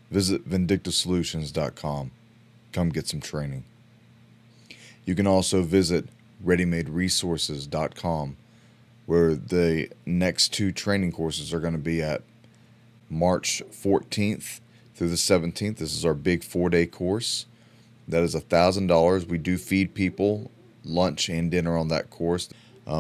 visit vindictasolutions.com. Come get some training. You can also visit readymaderesources.com, where the next two training courses are going to be at March 14th through the 17th. This is our big 4-day course. That is $1,000. We do feed people lunch and dinner on that course.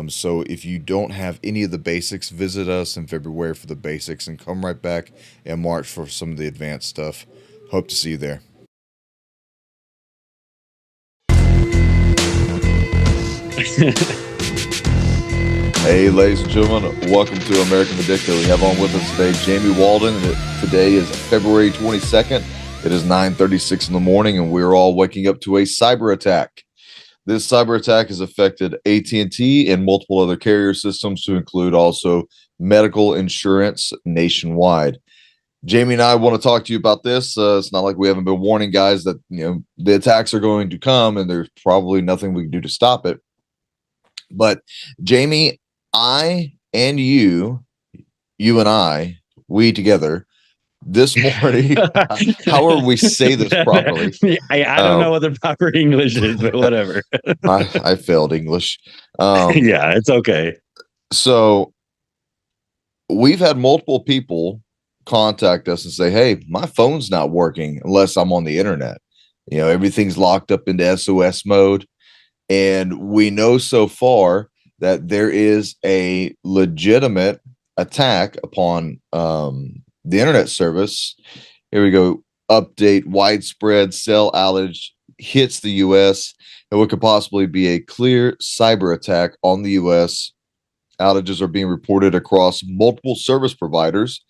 So if you don't have any of the basics, visit us in February for the basics and come right back in March for some of the advanced stuff. Hope to see you there. Hey, ladies and gentlemen, welcome to American Vindicta. We have on with us today Jamie Walden. Today is February 22nd. It is 9:36 in the morning, and we're all waking up to a cyber attack. This cyber attack has affected AT&T and multiple other carrier systems, to include also medical insurance nationwide. Jamie and I want to talk to you about this. It's not like we haven't been warning guys that the attacks are going to come, and there's probably nothing we can do to stop it. But Jamie, I and you and I, we together, this morning, however we say this properly. I don't know what the proper English is, but whatever. I failed English. Yeah, it's okay. So we've had multiple people contact us and say, hey, my phone's not working unless I'm on the internet. Everything's locked up into SOS mode. And we know so far that there is a legitimate attack upon the internet service. Here we go. Update: widespread cell outage hits the U.S. and what could possibly be a clear cyber attack on the U.S. Outages are being reported across multiple service providers,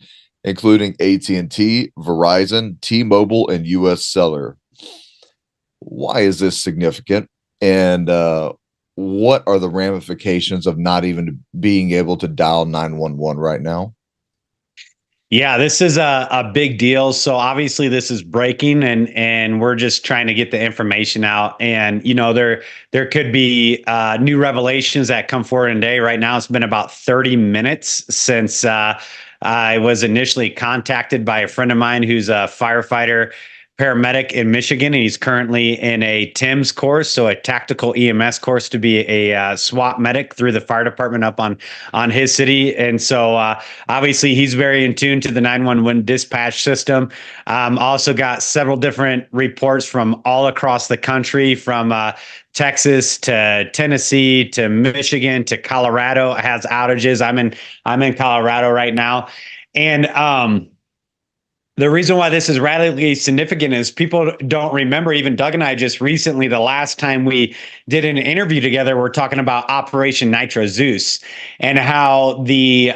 including AT&T, Verizon, T-Mobile, and U.S. Cellular. Why is this significant? And what are the ramifications of not even being able to dial 911 right now? Yeah, this is a big deal. So obviously this is breaking, and we're just trying to get the information out. And there could be new revelations that come forward in a day. Right now, it's been about 30 minutes since I was initially contacted by a friend of mine who's a firefighter paramedic in Michigan, and he's currently in a TIMS course, so a tactical EMS course, to be a SWAT medic through the fire department up on his city. And so obviously he's very in tune to the 911 dispatch system. Also got several different reports from all across the country, from Texas to Tennessee to Michigan to Colorado has outages. I'm in Colorado right now, and the reason why this is radically significant is people don't remember. Even Doug and I just recently, the last time we did an interview together, we're talking about Operation Nitro Zeus and how the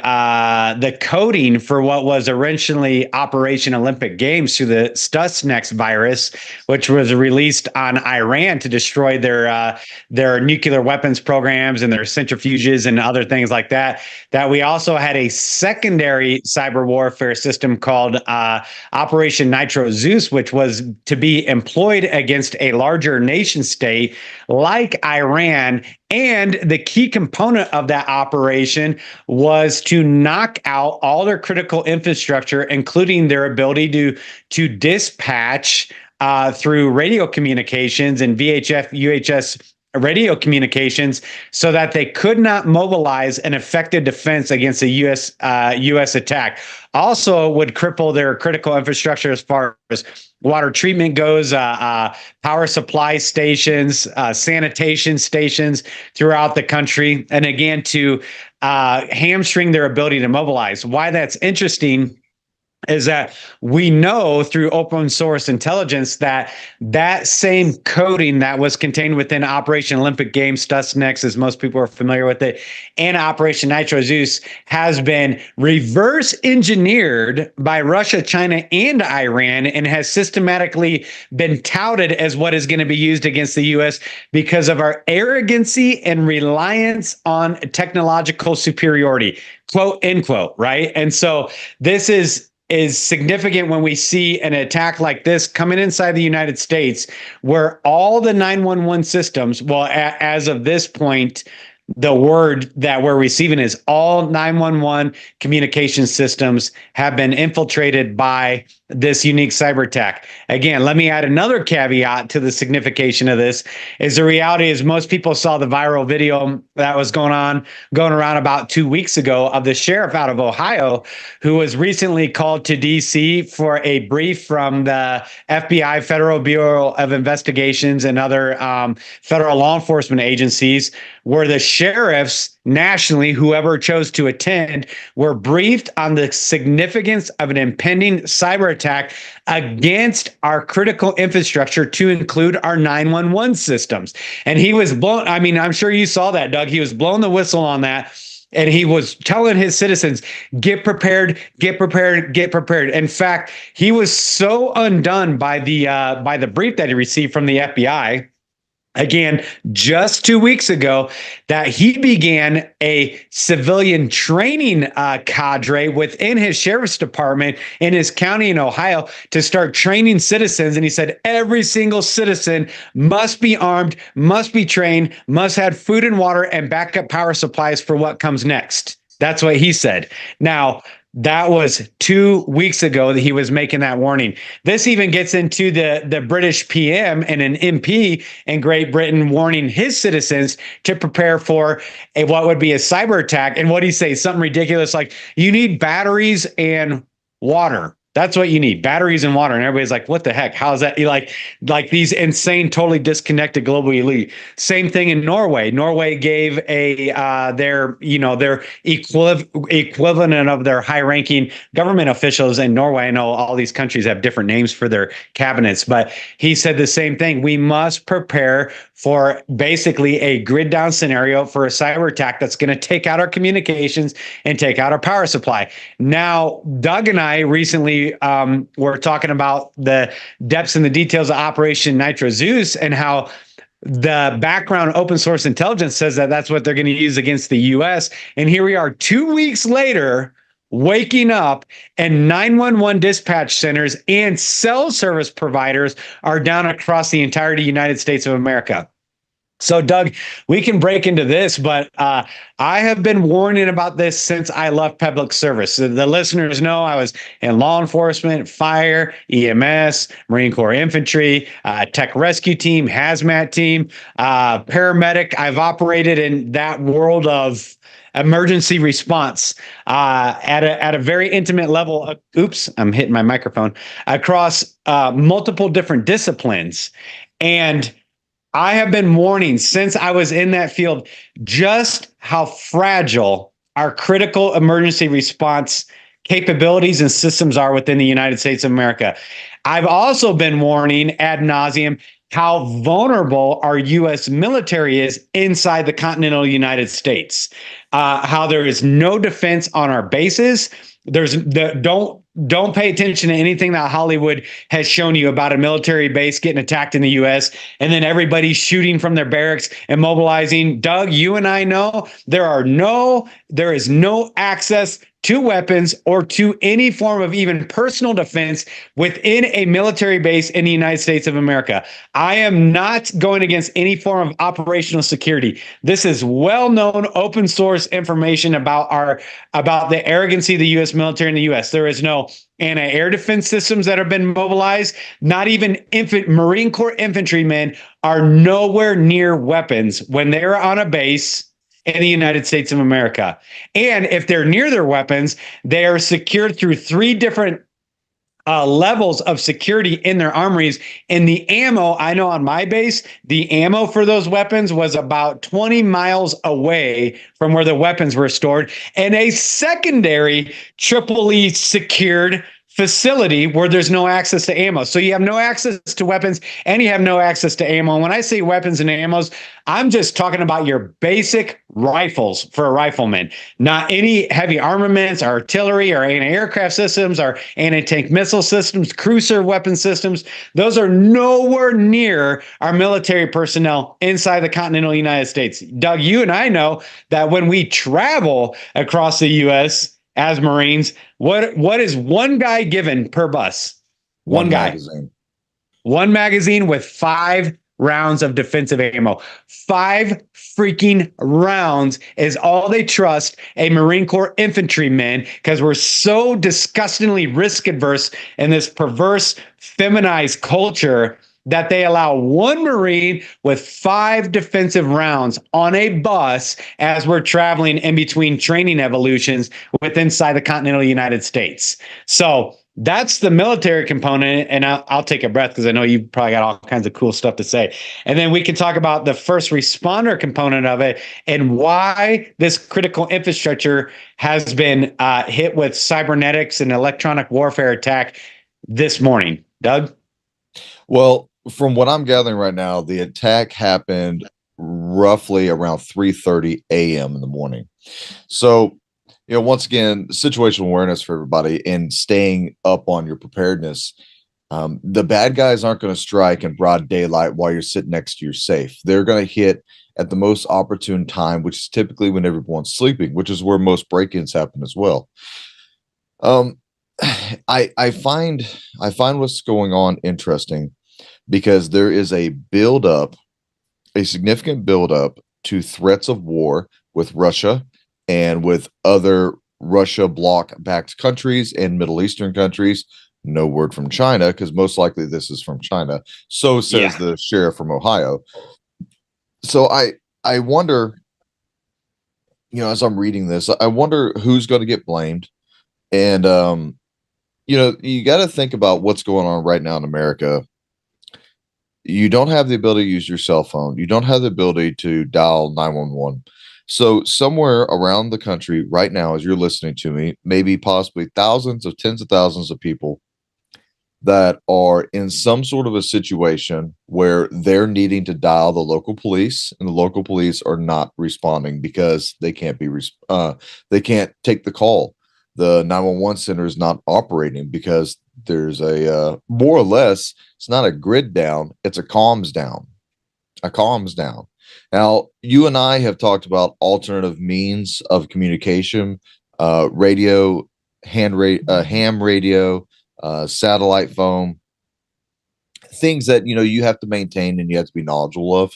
coding for what was originally Operation Olympic Games through the Stuxnet virus, which was released on Iran to destroy their nuclear weapons programs and their centrifuges and other things like that. That we also had a secondary cyber warfare system called Operation Nitro Zeus, which was to be employed against a larger nation state like Iran. And the key component of that operation was to knock out all their critical infrastructure, including their ability to dispatch through radio communications and VHF, UHF radio communications, so that they could not mobilize an effective defense against a U.S. attack. Also would cripple their critical infrastructure as far as water treatment goes, power supply stations, sanitation stations throughout the country, and again, to hamstring their ability to mobilize. Why that's interesting is that we know through open source intelligence that that same coding that was contained within Operation Olympic Games, Stuxnet, as most people are familiar with it, and Operation Nitro Zeus, has been reverse engineered by Russia, China, and Iran, and has systematically been touted as what is going to be used against the U.S. because of our arrogancy and reliance on technological superiority, quote, end quote, right? And so this is significant when we see an attack like this coming inside the United States, where all the 911 systems, well, as of this point, the word that we're receiving is all 911 communication systems have been infiltrated by this unique cyber attack. Again, let me add another caveat to the signification of this. Is the reality is most people saw the viral video that was going around about 2 weeks ago of the sheriff out of Ohio who was recently called to DC for a brief from the FBI, Federal Bureau of Investigations, and other federal law enforcement agencies, where the sheriffs nationally, whoever chose to attend, were briefed on the significance of an impending cyber attack against our critical infrastructure, to include our 911 systems. And he was blown. I mean, I'm sure you saw that, Doug. He was blowing the whistle on that. And he was telling his citizens, get prepared, get prepared, get prepared. In fact, he was so undone by the brief that he received from the FBI, again, just 2 weeks ago, that he began a civilian training cadre within his sheriff's department in his county in Ohio to start training citizens. And he said every single citizen must be armed, must be trained, must have food and water and backup power supplies for what comes next. That's what he said. Now, that was 2 weeks ago that he was making that warning. This even gets into the British PM and an MP in Great Britain warning his citizens to prepare for what would be a cyber attack. And what he say? Something ridiculous like, you need batteries and water. That's what you need, batteries and water. And everybody's like, what the heck? How is that? Like these insane, totally disconnected global elite. Same thing in Norway. Norway gave their equivalent of their high-ranking government officials in Norway. I know all these countries have different names for their cabinets, but he said the same thing. We must prepare for basically a grid down scenario for a cyber attack that's going to take out our communications and take out our power supply. Now, Doug and I recently were talking about the depths and the details of Operation Nitro Zeus and how the background open source intelligence says that that's what they're going to use against the U.S. And here we are 2 weeks later, waking up, and 911 dispatch centers and cell service providers are down across the entirety United States of America. So, Doug, we can break into this, but I have been warning about this since I left public service. So the listeners know I was in law enforcement, fire, EMS, Marine Corps infantry, tech rescue team, hazmat team, paramedic. I've operated in that world of emergency response at a very intimate level. Oops, I'm hitting my microphone. Across multiple different disciplines. And I have been warning since I was in that field just how fragile our critical emergency response capabilities and systems are within the United States of America. I've also been warning ad nauseum how vulnerable our U.S. military is inside the continental United States, how there is no defense on our bases. Don't pay attention to anything that Hollywood has shown you about a military base getting attacked in the U.S. and then everybody's shooting from their barracks and mobilizing. Doug, you and I know there is no access to weapons or to any form of even personal defense within a military base in the United States of America. I am not going against any form of operational security. This is well-known open source information about the arrogancy of the U.S. military in the U.S. There is no anti-air defense systems that have been mobilized. Not even Marine Corps infantrymen are nowhere near weapons when they're on a base in the United States of America. And if they're near their weapons, they are secured through three different levels of security in their armories. And the ammo, I know on my base, the ammo for those weapons was about 20 miles away from where the weapons were stored, and a secondary triply secured facility where there's no access to ammo. So you have no access to weapons and you have no access to ammo. And when I say weapons and ammos, I'm just talking about your basic rifles for a rifleman, not any heavy armaments, artillery, or anti-aircraft systems, or anti-tank missile systems, cruiser weapon systems. Those are nowhere near our military personnel inside the continental United States. Doug, you and I know that when we travel across the U.S., as Marines, what is one guy given per bus? One guy. Magazine. One magazine with 5 rounds of defensive ammo. 5 freaking rounds is all they trust a Marine Corps infantryman, because we're so disgustingly risk adverse in this perverse, feminized culture that they allow one Marine with 5 defensive rounds on a bus as we're traveling in between training evolutions within inside the continental United States. So that's the military component. And I'll take a breath because I know you've probably got all kinds of cool stuff to say. And then we can talk about the first responder component of it and why this critical infrastructure has been hit with cybernetics and electronic warfare attack this morning. Doug? Well, from what I'm gathering right now, the attack happened roughly around 3:30 a.m. in the morning. So, once again, situational awareness for everybody and staying up on your preparedness. The bad guys aren't going to strike in broad daylight while you're sitting next to your safe. They're going to hit at the most opportune time, which is typically when everyone's sleeping, which is where most break-ins happen as well. I find what's going on interesting, because there is a significant buildup to threats of war with Russia and with other Russia bloc-backed countries and Middle Eastern countries. No word from China, because most likely this is from China. So says the sheriff from Ohio. So I wonder, as I'm reading this, I wonder who's going to get blamed. And, you got to think about what's going on right now in America. You don't have the ability to use your cell phone. You don't have the ability to dial 911. So somewhere around the country right now, as you're listening to me, maybe possibly thousands of tens of thousands of people that are in some sort of a situation where they're needing to dial the local police, and the local police are not responding because they can't they can't take the call. The 911 center is not operating because there's a more or less, it's not a grid down, it's a comms down. Now, you and I have talked about alternative means of communication, radio, ham radio, satellite phone, things that you have to maintain and you have to be knowledgeable of.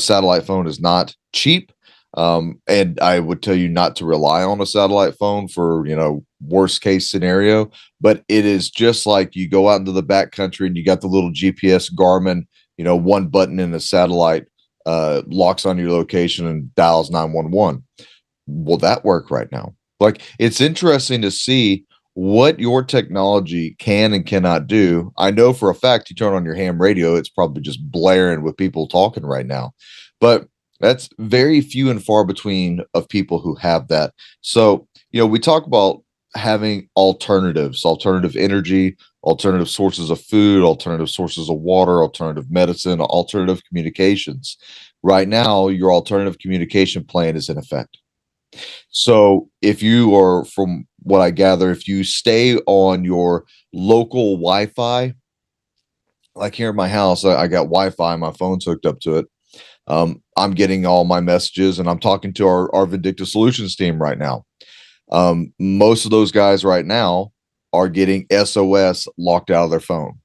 Satellite phone is not cheap. And I would tell you not to rely on a satellite phone for, worst case scenario, but it is just like you go out into the back country and you got the little GPS Garmin, one button in the satellite, locks on your location and dials 911. Will that work right now? Like, it's interesting to see what your technology can and cannot do. I know for a fact, you turn on your ham radio, it's probably just blaring with people talking right now, but that's very few and far between of people who have that. So, we talk about having alternatives, alternative energy, alternative sources of food, alternative sources of water, alternative medicine, alternative communications. Right now, your alternative communication plan is in effect. So if you are, from what I gather, if you stay on your local Wi-Fi, like here in my house, I got Wi-Fi, my phone's hooked up to it. I'm getting all my messages, and I'm talking to our Vindicta Solutions team right now. Most of those guys right now are getting SOS locked out of their phone.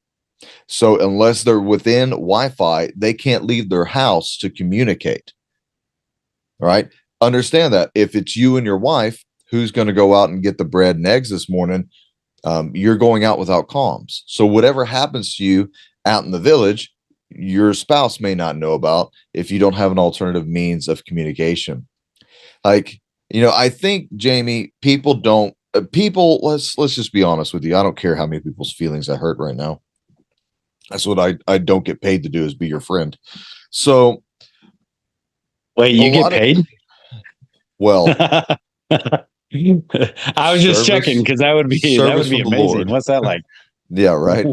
So unless they're within Wi-Fi, they can't leave their house to communicate. All right. Understand that if it's you and your wife, who's going to go out and get the bread and eggs this morning, you're going out without comms. So whatever happens to you out in the village, your spouse may not know about if you don't have an alternative means of communication. Like, I think, Jamie, people don't, let's just be honest with you. I don't care how many people's feelings I hurt right now. That's what I don't get paid to do, is be your friend. So. Wait, you get paid? Well, I was just checking, because that would be amazing. What's that like? Yeah, right.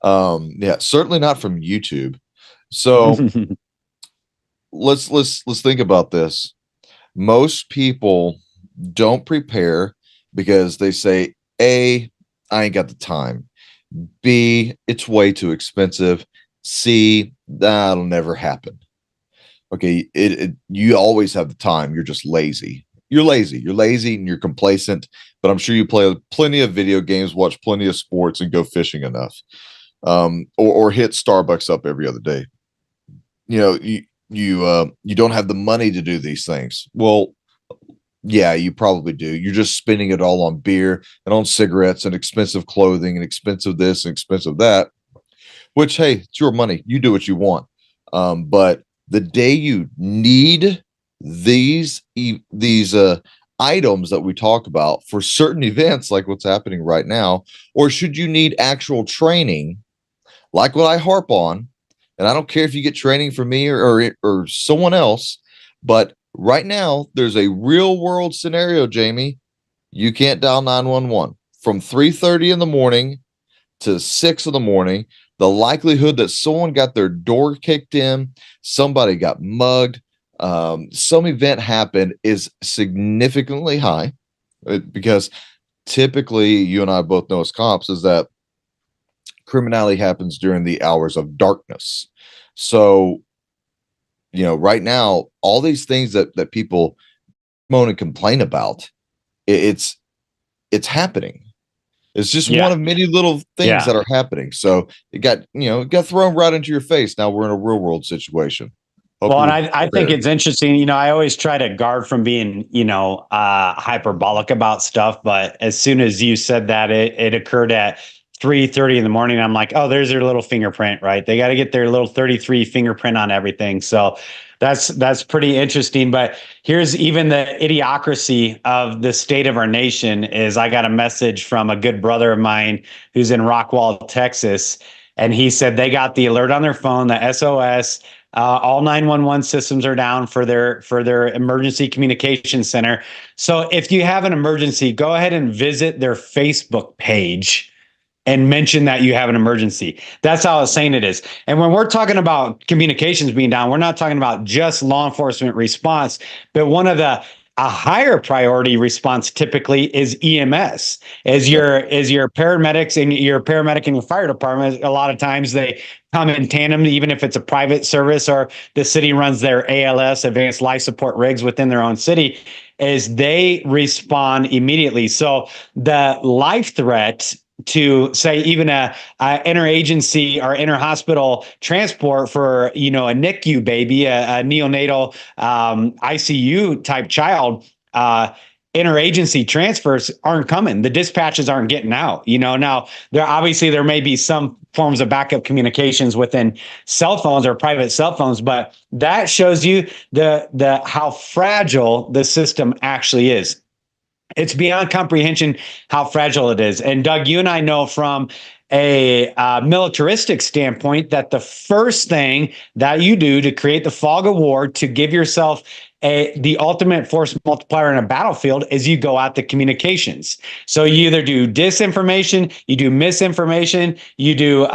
Yeah, certainly not from YouTube. So let's think about this. Most people don't prepare because they say, A, I ain't got the time. B, it's way too expensive. C, that'll never happen. Okay, you always have the time. You're just lazy. You're lazy and you're complacent, but I'm sure you play plenty of video games, watch plenty of sports, and go fishing enough, or hit Starbucks up every other day. you don't have the money to do these things. Well, yeah, you probably do. You're just spending it all on beer and on cigarettes and expensive clothing and expensive this and expensive that, which, hey, it's your money. You do what you want. But the day you need these items that we talk about for certain events, like what's happening right now, or should you need actual training, like what I harp on, and I don't care if you get training from me or someone else, but right now there's a real world scenario, Jamie. You can't dial 911 from 3:30 in the morning to 6 in the morning. The likelihood that someone got their door kicked in, somebody got mugged, some event happened is significantly high, because typically, you and I both know as cops, is that criminality happens during the hours of darkness. So, right now, all these things that people moan and complain about, it's happening. It's just one of many little things that are happening. So it got thrown right into your face. Now we're in a real world situation. Well, and I think it's interesting. I always try to guard from being, hyperbolic about stuff. But as soon as you said that, it occurred at 3:30 in the morning. I'm like, oh, there's their little fingerprint, right? They got to get their little 33 fingerprint on everything. So that's pretty interesting. But here's even the idiocracy of the state of our nation is I got a message from a good brother of mine who's in Rockwall, Texas. And he said they got the alert on their phone, the SOS. All 911 systems are down for their emergency communication center. So if you have an emergency, go ahead and visit their Facebook page and mention that you have an emergency. That's how insane it is. And when we're talking about communications being down, we're not talking about just law enforcement response, but one of a higher priority response typically is EMS. As your paramedics and your paramedic and your fire department, a lot of times they come in tandem, even if it's a private service or the city runs their ALS, advanced life support rigs within their own city, is they respond immediately. So the life threat to say even a interagency or interhospital transport for a NICU baby, a neonatal ICU type child, interagency transfers aren't coming. The dispatches aren't getting out. Now there may be some forms of backup communications within cell phones or private cell phones, but that shows you the how fragile the system actually is. It's beyond comprehension how fragile it is. And Doug, you and I know from a militaristic standpoint that the first thing that you do to create the fog of war, to give yourself the ultimate force multiplier in a battlefield, is you go out the communications. So you either do disinformation, you do misinformation, you do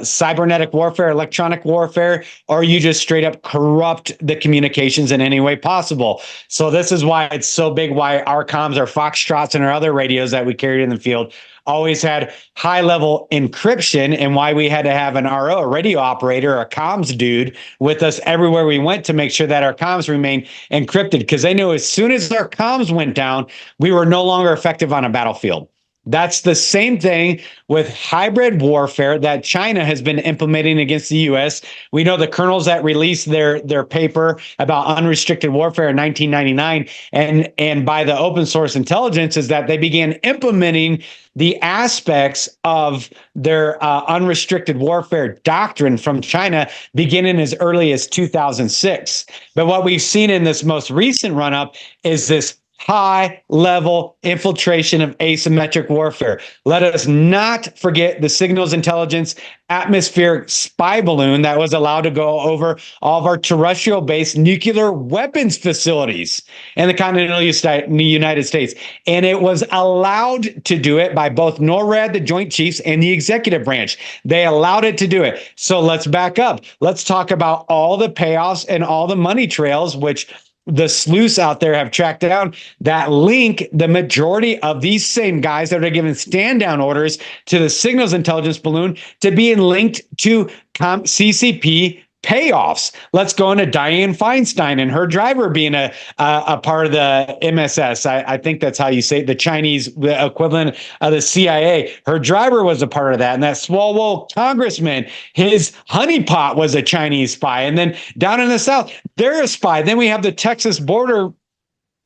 cybernetic warfare, electronic warfare, or you just straight up corrupt the communications in any way possible. So this is why it's so big, why our comms, our Foxtrots, and our other radios that we carried in the field always had high level encryption, and why we had to have an RO, a radio operator, a comms dude with us everywhere we went to make sure that our comms remained encrypted, because they knew as soon as our comms went down, we were no longer effective on a battlefield. That's the same thing with hybrid warfare that China has been implementing against the U.S. We know the colonels that released their paper about unrestricted warfare in 1999, and by the open source intelligence, is that they began implementing the aspects of their unrestricted warfare doctrine from China beginning as early as 2006. But what we've seen in this most recent run-up is this high level infiltration of asymmetric warfare. Let us not forget the signals intelligence atmospheric spy balloon that was allowed to go over all of our terrestrial based nuclear weapons facilities in the continental United States. And it was allowed to do it by both NORAD, the Joint Chiefs, and the executive branch. They allowed it to do it. So let's back up. Let's talk about all the payoffs and all the money trails, which the sleuths out there have tracked down, that link the majority of these same guys that are given stand down orders to the signals intelligence balloon to being linked to CCP payoffs. Let's go into Dianne Feinstein and her driver being a part of the MSS. I think that's how you say it, the Chinese equivalent of the CIA. Her driver was a part of that. And that Swalwell congressman, his honeypot was a Chinese spy. And then down in the South, they're a spy. Then we have the Texas border,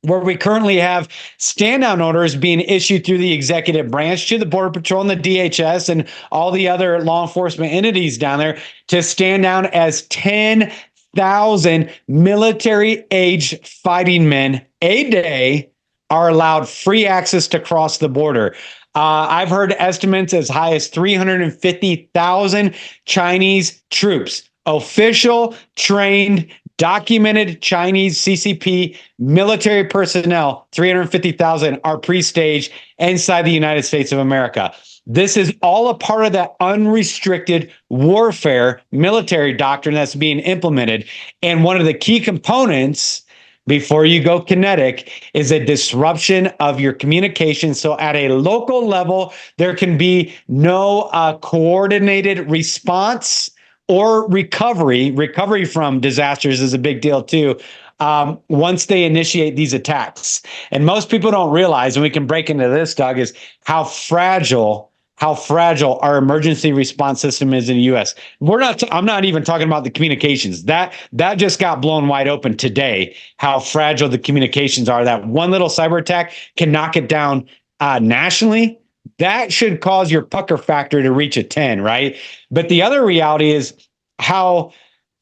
where we currently have stand-down orders being issued through the executive branch to the Border Patrol and the DHS and all the other law enforcement entities down there to stand down as 10,000 military-age fighting men a day are allowed free access to cross the border. I've heard estimates as high as 350,000 Chinese troops, official, trained, documented Chinese CCP military personnel, 350,000 are pre-staged inside the United States of America. This is all a part of that unrestricted warfare military doctrine that's being implemented. And one of the key components before you go kinetic is a disruption of your communication. So at a local level, there can be no coordinated response or recovery. Recovery from disasters is a big deal too. Once they initiate these attacks, and most people don't realize, and we can break into this, Doug, is how fragile our emergency response system is in the U.S. I'm not even talking about the communications. That just got blown wide open today. How fragile the communications are. That one little cyber attack can knock it down nationally. That should cause your pucker factor to reach a 10, right? But the other reality is how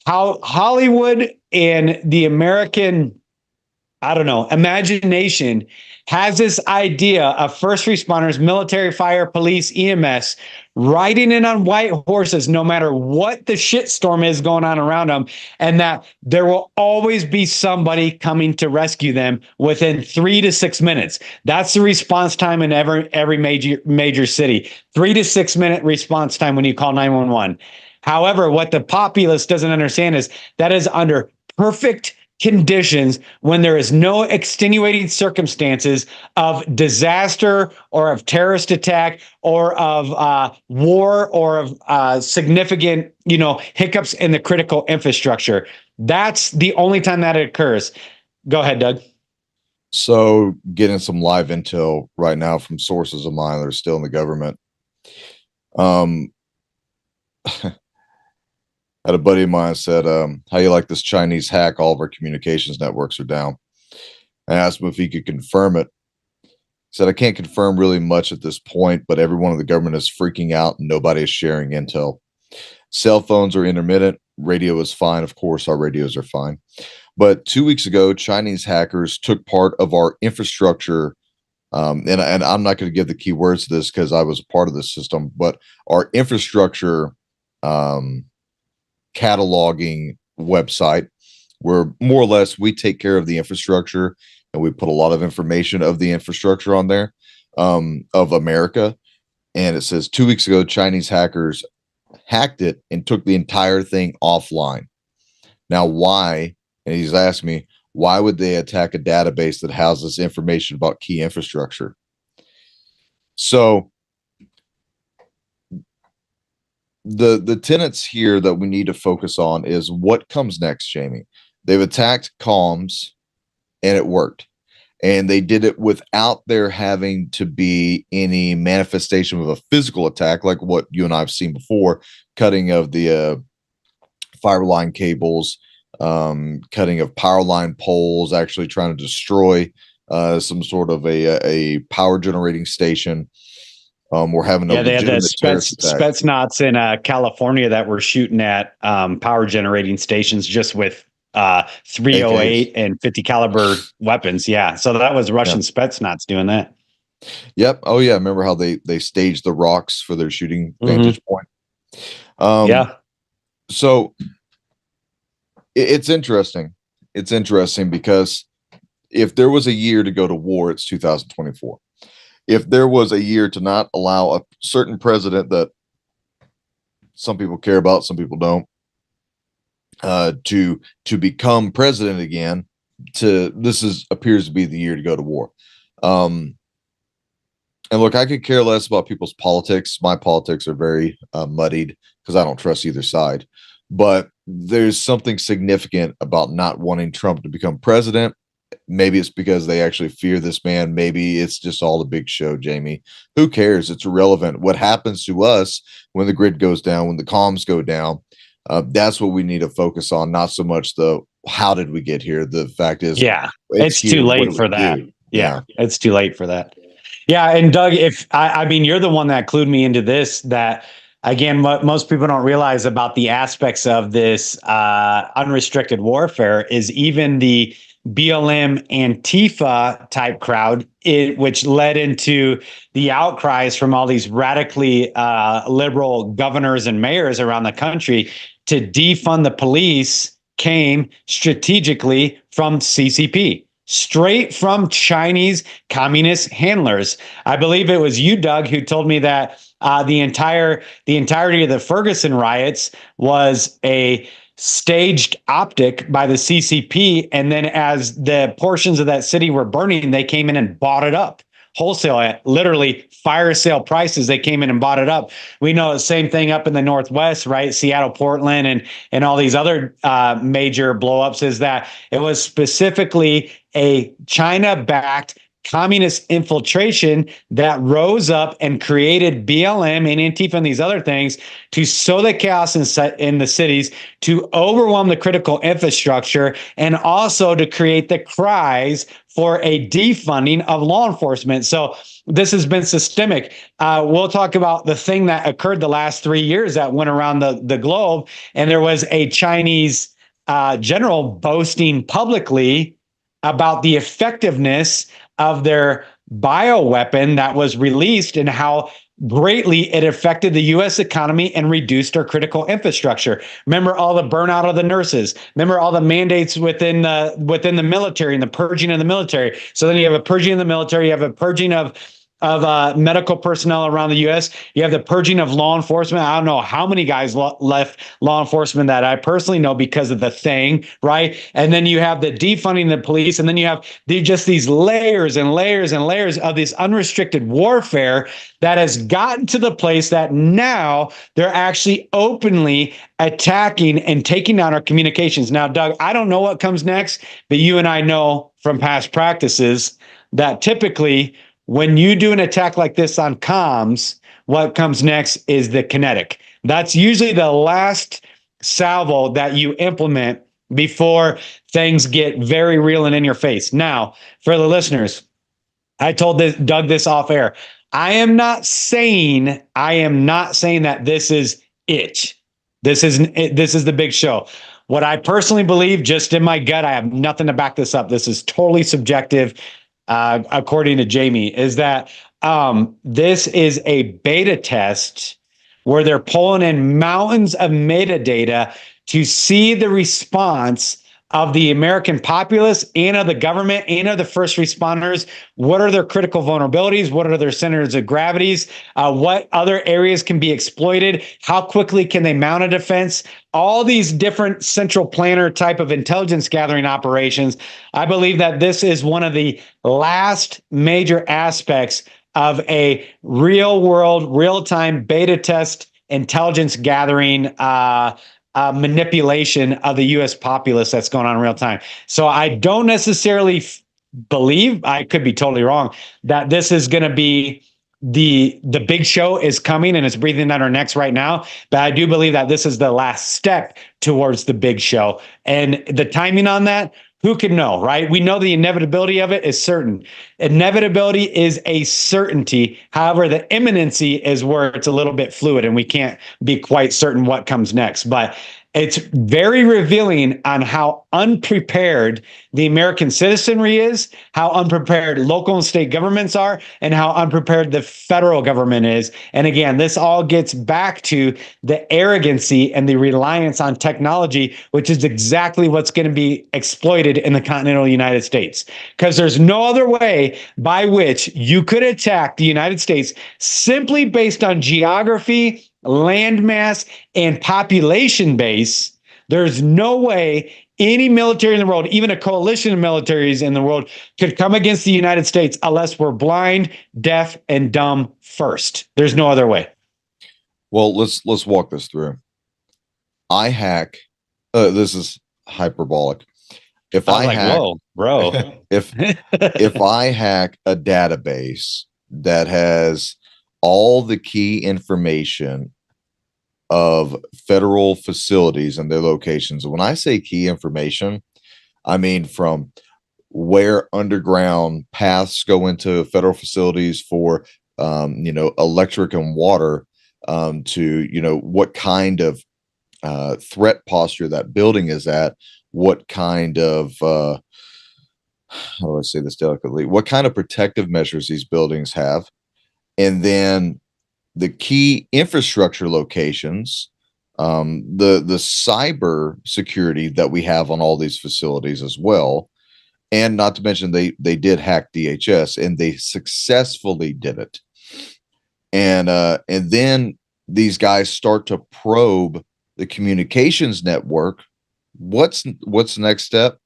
Hollywood and the American, imagination has this idea of first responders, military, fire, police, EMS, riding in on white horses, no matter what the shitstorm is going on around them, and that there will always be somebody coming to rescue them within 3 to 6 minutes. That's the response time in every major city. 3 to 6 minute response time when you call 911. However, what the populace doesn't understand is that is under perfect conditions when there is no extenuating circumstances of disaster or of terrorist attack or of war or of significant, hiccups in the critical infrastructure. That's the only time that it occurs. Go ahead, Doug. So getting some live intel right now from sources of mine that are still in the government. Had a buddy of mine said, how you like this Chinese hack? All of our communications networks are down. I asked him if he could confirm it. He said, I can't confirm really much at this point, but everyone in the government is freaking out and nobody is sharing intel. Cell phones are intermittent. Radio is fine. Of course, our radios are fine. But 2 weeks ago, Chinese hackers took part of our infrastructure. And I'm not going to give the key words to this because I was a part of this system, but our infrastructure cataloging website, where more or less we take care of the infrastructure and we put a lot of information of the infrastructure on there, of America. And it says 2 weeks ago, Chinese hackers hacked it and took the entire thing offline. Now, why? And he's asked me, why would they attack a database that houses information about key infrastructure? So the tenets here that we need to focus on is what comes next, Jamie. They've attacked comms and it worked. And they did it without there having to be any manifestation of a physical attack, like what you and I have seen before, cutting of the fiber line cables, cutting of power line poles, actually trying to destroy some sort of a power generating station. We're having they had the Spetsnaz in California that were shooting at power generating stations just with 308 and 50 caliber weapons. Yeah, so that was Russian Spetsnaz doing that. Yep. Oh yeah, remember how they staged the rocks for their shooting vantage point? So it's interesting. It's interesting because if there was a year to go to war, it's 2024. If there was a year to not allow a certain president that some people care about, some people don't, to become president again, appears to be the year to go to war. And look, I could care less about people's politics. My politics are very muddied because I don't trust either side. But there's something significant about not wanting Trump to become president. Maybe it's because they actually fear this man. Maybe it's just all the big show, Jamie. Who cares? It's irrelevant. What happens to us when the grid goes down, when the comms go down, that's what we need to focus on, not so much the how did we get here. The fact is, it's too late for that. Yeah, it's too late for that. Yeah, and Doug, if I mean, you're the one that clued me into this. That again, what most people don't realize about the aspects of this unrestricted warfare is even the BLM Antifa type crowd, which led into the outcries from all these radically liberal governors and mayors around the country to defund the police, came strategically from CCP, straight from Chinese communist handlers. I believe it was you, Doug, who told me that the entirety of the Ferguson riots was a staged optic by the CCP, and then as the portions of that city were burning, they came in and bought it up wholesale at literally fire sale prices. They came in and bought it up. We know the same thing up in the Northwest, right? Seattle, Portland, and all these other major blowups, is that it was specifically a China-backed communist infiltration that rose up and created BLM and Antifa and these other things to sow the chaos in the cities, to overwhelm the critical infrastructure, and also to create the cries for a defunding of law enforcement. So this has been systemic. We'll talk about the thing that occurred the last 3 years that went around the globe, and there was a Chinese general boasting publicly about the effectiveness of their bioweapon that was released and how greatly it affected the U.S. economy and reduced our critical infrastructure. Remember all the burnout of the nurses. Remember all the mandates within the military and the purging of the military. So then you have a purging of the military, you have a purging of medical personnel around the U.S. You have the purging of law enforcement. I don't know how many guys left law enforcement that I personally know because of the thing, right? And then you have the defunding the police, and then you have just these layers and layers and layers of this unrestricted warfare that has gotten to the place that now they're actually openly attacking and taking down our communications. Now, Doug, I don't know what comes next, but you and I know from past practices that typically when you do an attack like this on comms, what comes next is the kinetic. That's usually the last salvo that you implement before things get very real and in your face. Now, for the listeners, I told Doug this off air. I am not saying that this is it. This is the big show. What I personally believe, just in my gut, I have nothing to back this up. This is totally subjective. According to Jamie, is that this is a beta test where they're pulling in mountains of metadata to see the response of the American populace and of the government and of the first responders. What are their critical vulnerabilities? What are their centers of gravities? What other areas can be exploited? How quickly can they mount a defense? All these different central planner type of intelligence gathering operations. I believe that this is one of the last major aspects of a real world, real-time beta test intelligence gathering manipulation of the U.S. populace that's going on in real time. So I don't necessarily believe, I could be totally wrong, that this is going to be the big show is coming and it's breathing down our necks right now. But I do believe that this is the last step towards the big show. And the timing on that, who can know, right? We know the inevitability of it is certain. Inevitability is a certainty. However, the imminency is where it's a little bit fluid and we can't be quite certain what comes next. But it's very revealing on how unprepared the American citizenry is, how unprepared local and state governments are, and how unprepared the federal government is. And again, this all gets back to the arrogancy and the reliance on technology, which is exactly what's going to be exploited in the continental United States. Because there's no other way by which you could attack the United States simply based on geography, landmass, and population base. There's no way any military in the world, even a coalition of militaries in the world, could come against the United States unless we're blind, deaf, and dumb first. There's no other way. Well, let's walk this through. I hack This is hyperbolic. If I was I like, hack, whoa, bro. if I hack a database that has all the key information of federal facilities and their locations, when I say key information, I mean from where underground paths go into federal facilities for, electric and water, to, what kind of threat posture that building is at, what kind of, how do I say this delicately, what kind of protective measures these buildings have, and then the key infrastructure locations, the cyber security that we have on all these facilities as well. And not to mention they did hack DHS, and they successfully did it. And then these guys start to probe the communications network. What's the next step?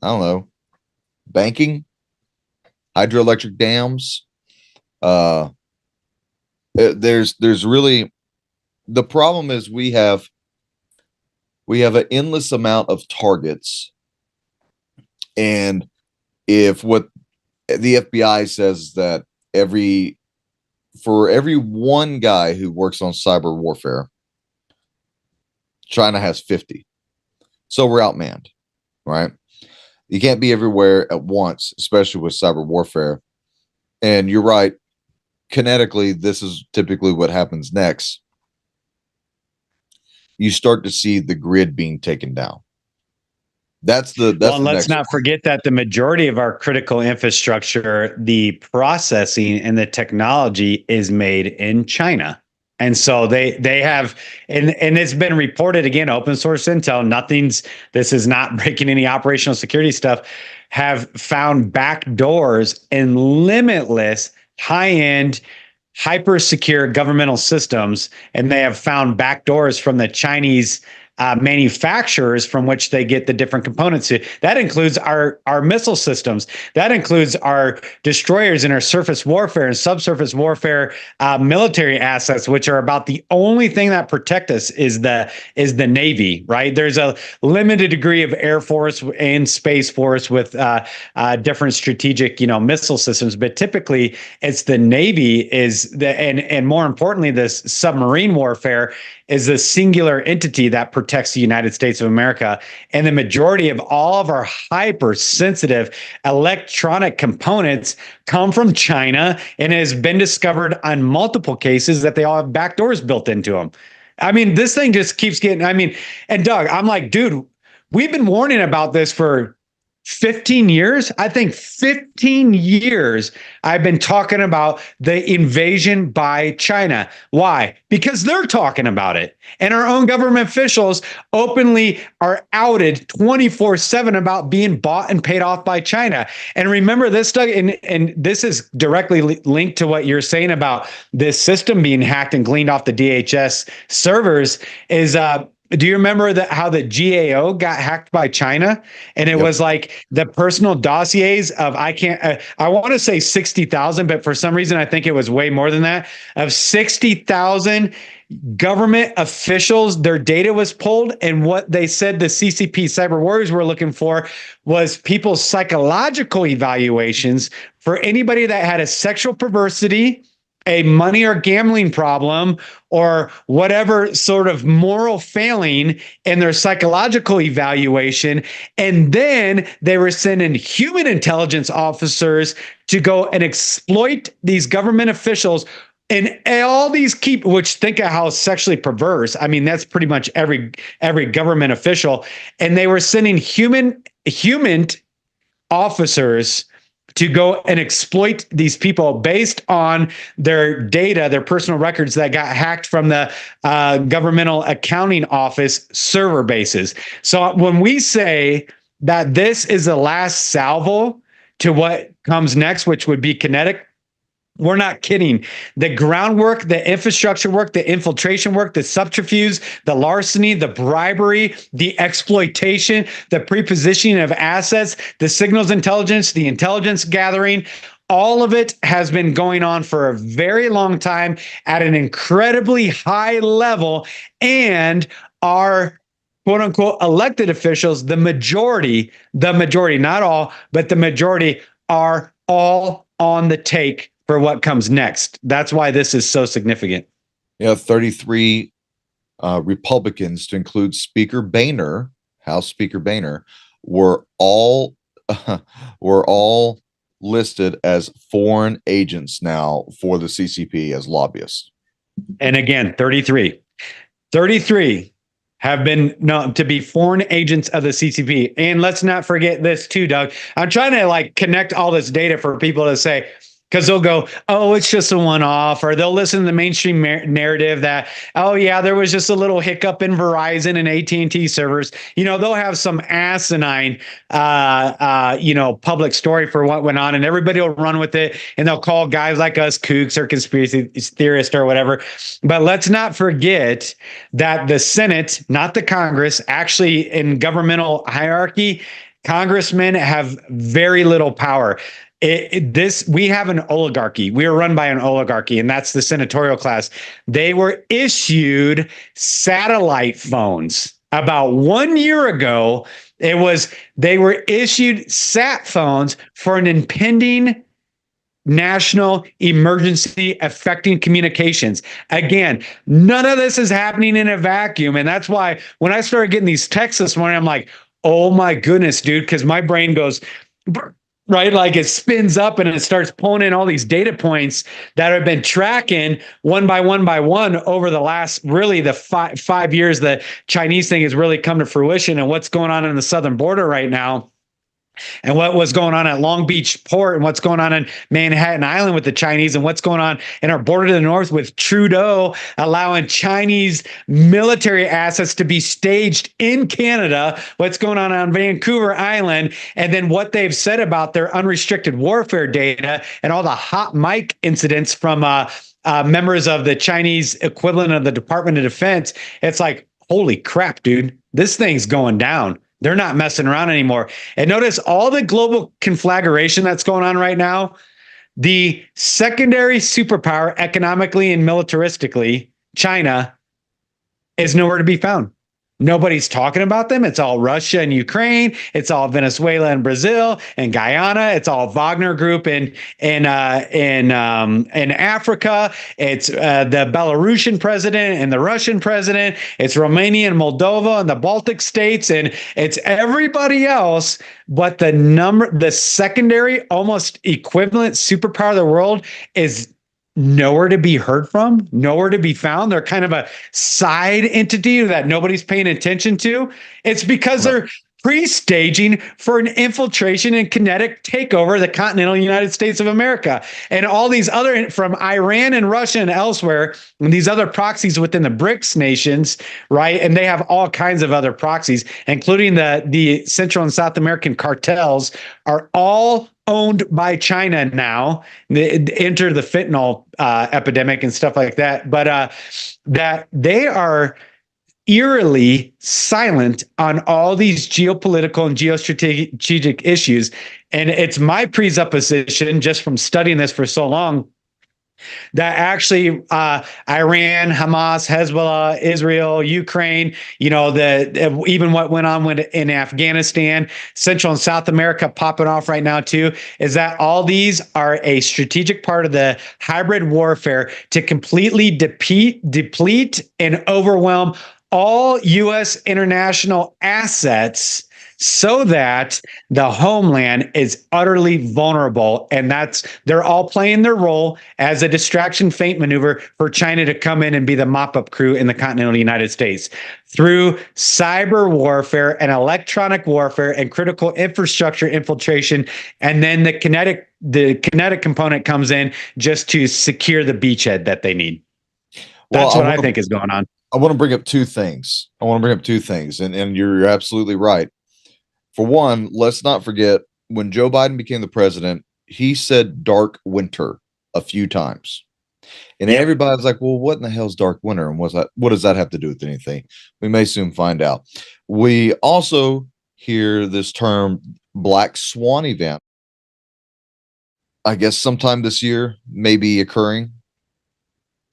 I don't know. Banking, hydroelectric dams. There's really, the problem is we have an endless amount of targets, and if what the FBI says that for every one guy who works on cyber warfare, China has 50. So we're outmanned, right? You can't be everywhere at once, especially with cyber warfare. And you're right. Kinetically, this is typically what happens next. You start to see the grid being taken down. That's the let's not forget that the majority of our critical infrastructure, the processing and the technology is made in China. And so they have, and it's been reported, again, open source intel, this is not breaking any operational security stuff, have found back doors in limitless high-end hyper secure governmental systems, and they have found back doors from the Chinese manufacturers from which they get the different components. That includes our missile systems. That includes our destroyers and our surface warfare and subsurface warfare military assets, which are about the only thing that protect us is the Navy, right? There's a limited degree of Air Force and Space Force with different strategic, missile systems, but typically it's the Navy and more importantly, this submarine warfare is a singular entity that protects the United States of America. And the majority of all of our hypersensitive electronic components come from China, and it has been discovered on multiple cases that they all have backdoors built into them. I mean, this thing just keeps getting, and Doug, I'm like, dude, we've been warning about this for 15 years. I think 15 years I've been talking about the invasion by China. Why? Because they're talking about it. And our own government officials openly are outed 24/7 about being bought and paid off by China. And remember this, Doug, and this is directly linked to what you're saying about this system being hacked and gleaned off the DHS servers is, do you remember how the GAO got hacked by China? And it was like the personal dossiers of, I want to say 60,000, but for some reason, I think it was way more than that, of 60,000 government officials. Their data was pulled. And what they said the CCP cyber warriors were looking for was people's psychological evaluations for anybody that had a sexual perversity, a money or gambling problem, or whatever sort of moral failing in their psychological evaluation. And then they were sending human intelligence officers to go and exploit these government officials and all these which think of how sexually perverse. I mean, that's pretty much every government official. And they were sending human officers to go and exploit these people based on their data, their personal records that got hacked from the governmental accounting office server bases. So when we say that this is the last salvo to what comes next, which would be kinetic, we're not kidding. The groundwork, the infrastructure work, the infiltration work, the subterfuge, the larceny, the bribery, the exploitation, the prepositioning of assets, the signals intelligence, the intelligence gathering, all of it has been going on for a very long time at an incredibly high level. And our quote unquote elected officials, the majority, not all, but the majority are all on the take for what comes next. That's why this is so significant. 33 Republicans, to include Speaker Boehner, House Speaker Boehner, were all listed as foreign agents now for the CCP as lobbyists. And again, 33 have been known to be foreign agents of the CCP. And let's not forget this too, Doug. I'm trying to like connect all this data for people to say, because they'll go, oh, it's just a one-off, or they'll listen to the mainstream narrative that, oh yeah, there was just a little hiccup in Verizon and AT&T servers. They'll have some asinine, public story for what went on, and everybody will run with it, and they'll call guys like us kooks or conspiracy theorists or whatever. But let's not forget that the Senate, not the Congress, actually in governmental hierarchy, congressmen have very little power. We have an oligarchy. We are run by an oligarchy, and that's the senatorial class. They were issued satellite phones about 1 year ago. They were issued sat phones for an impending national emergency affecting communications. Again, none of this is happening in a vacuum. And that's why when I started getting these texts this morning, I'm like, oh my goodness, dude, because my brain goes, right? Like it spins up and it starts pulling in all these data points that have been tracking one by one over the last, really the 5 years the Chinese thing has really come to fruition, and what's going on in the southern border right now. And what was going on at Long Beach Port, and what's going on in Manhattan Island with the Chinese, and what's going on in our border to the north with Trudeau allowing Chinese military assets to be staged in Canada, what's going on Vancouver Island, and then what they've said about their unrestricted warfare data and all the hot mic incidents from members of the Chinese equivalent of the Department of Defense. It's like, holy crap, dude, this thing's going down. They're not messing around anymore. And notice all the global conflagration that's going on right now. The secondary superpower economically and militaristically, China, is nowhere to be found. Nobody's talking about them. It's all Russia and Ukraine. It's all Venezuela and Brazil and Guyana. It's all Wagner Group in Africa. It's the Belarusian president and the Russian president. It's Romania and Moldova and the Baltic states, and it's everybody else. But the secondary, almost equivalent superpower of the world is nowhere to be heard from, nowhere to be found. They're kind of a side entity that nobody's paying attention to. It's because they're pre-staging for an infiltration and kinetic takeover of the continental United States of America. And all these other, from Iran and Russia and elsewhere, and these other proxies within the BRICS nations, right? And they have all kinds of other proxies, including the Central and South American cartels, are all owned by China now. Enter the fentanyl epidemic and stuff like that. But that they are eerily silent on all these geopolitical and geostrategic issues. And it's my presupposition, just from studying this for so long, that actually Iran, Hamas, Hezbollah, Israel, Ukraine, even what went on in Afghanistan, Central and South America popping off right now too, is that all these are a strategic part of the hybrid warfare to completely deplete and overwhelm all U.S. international assets, so that the homeland is utterly vulnerable. And they're all playing their role as a distraction feint maneuver for China to come in and be the mop-up crew in the continental United States through cyber warfare and electronic warfare and critical infrastructure infiltration. And then the kinetic component comes in just to secure the beachhead that they need. That's what I think is going on. I want to bring up two things. And you're absolutely right. For one, let's not forget, when Joe Biden became the president, he said dark winter a few times. And everybody's like, well, what in the hell's dark winter? And what does that have to do with anything? We may soon find out. We also hear this term black swan event. I guess sometime this year may be occurring.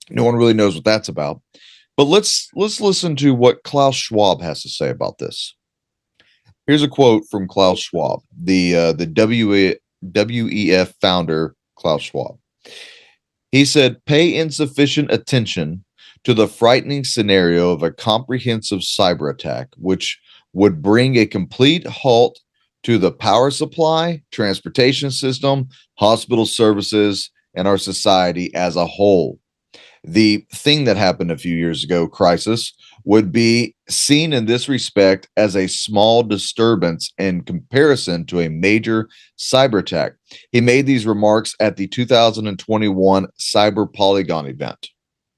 No one really knows what that's about. But let's listen to what Klaus Schwab has to say about this. Here's a quote from Klaus Schwab, the WEF founder, Klaus Schwab. He said, "Pay insufficient attention to the frightening scenario of a comprehensive cyber attack, which would bring a complete halt to the power supply, transportation system, hospital services, and our society as a whole. The thing that happened a few years ago, crisis, would be seen in this respect as a small disturbance in comparison to a major cyber attack." He made these remarks at the 2021 Cyber Polygon event,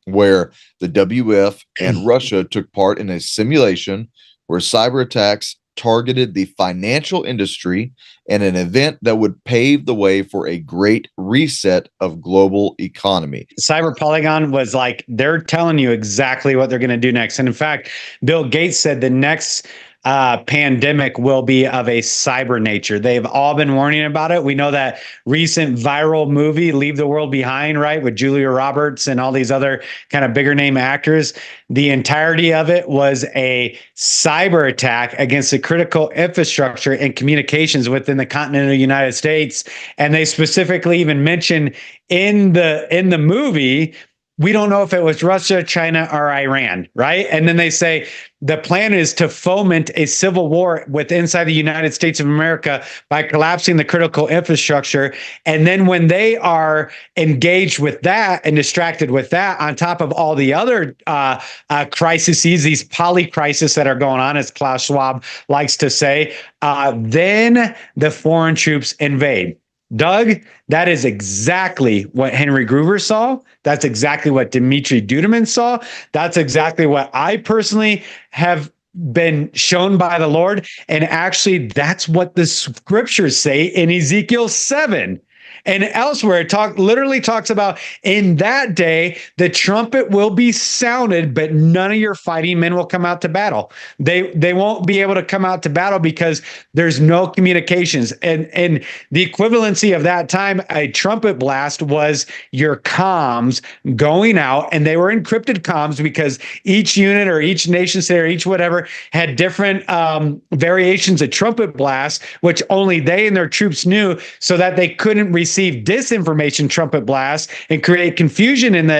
where the WF and Russia took part in a simulation where cyber attacks targeted the financial industry in an event that would pave the way for a great reset of global economy. Cyber Polygon was like, they're telling you exactly what they're going to do next. And in fact, Bill Gates said the next pandemic will be of a cyber nature. They've all been warning about it. We know that recent viral movie, Leave the World Behind, right, with Julia Roberts and all these other kind of bigger name actors. The entirety of it was a cyber attack against the critical infrastructure and communications within the continental United States. And they specifically even mentioned in the movie, we don't know if it was Russia, China, or Iran, right? And then they say the plan is to foment a civil war inside the United States of America by collapsing the critical infrastructure. And then when they are engaged with that and distracted with that, on top of all the other crises, these poly crises that are going on, as Klaus Schwab likes to say, then the foreign troops invade. Doug, that is exactly what Henry Gruver saw. That's exactly what Dimitri Duduman saw. That's exactly what I personally have been shown by the Lord. And actually, that's what the scriptures say in Ezekiel 7. And elsewhere, it literally talks about, in that day, the trumpet will be sounded, but none of your fighting men will come out to battle. They won't be able to come out to battle because there's no communications. And the equivalency of that time, a trumpet blast was your comms going out, and they were encrypted comms because each unit or each nation state or each whatever had different variations of trumpet blasts, which only they and their troops knew, so that they couldn't receive disinformation trumpet blasts and create confusion on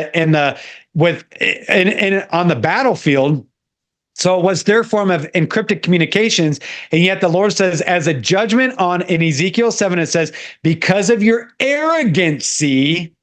the battlefield. So it was their form of encrypted communications. And yet the Lord says, as a judgment in Ezekiel 7, it says, because of your arrogancy.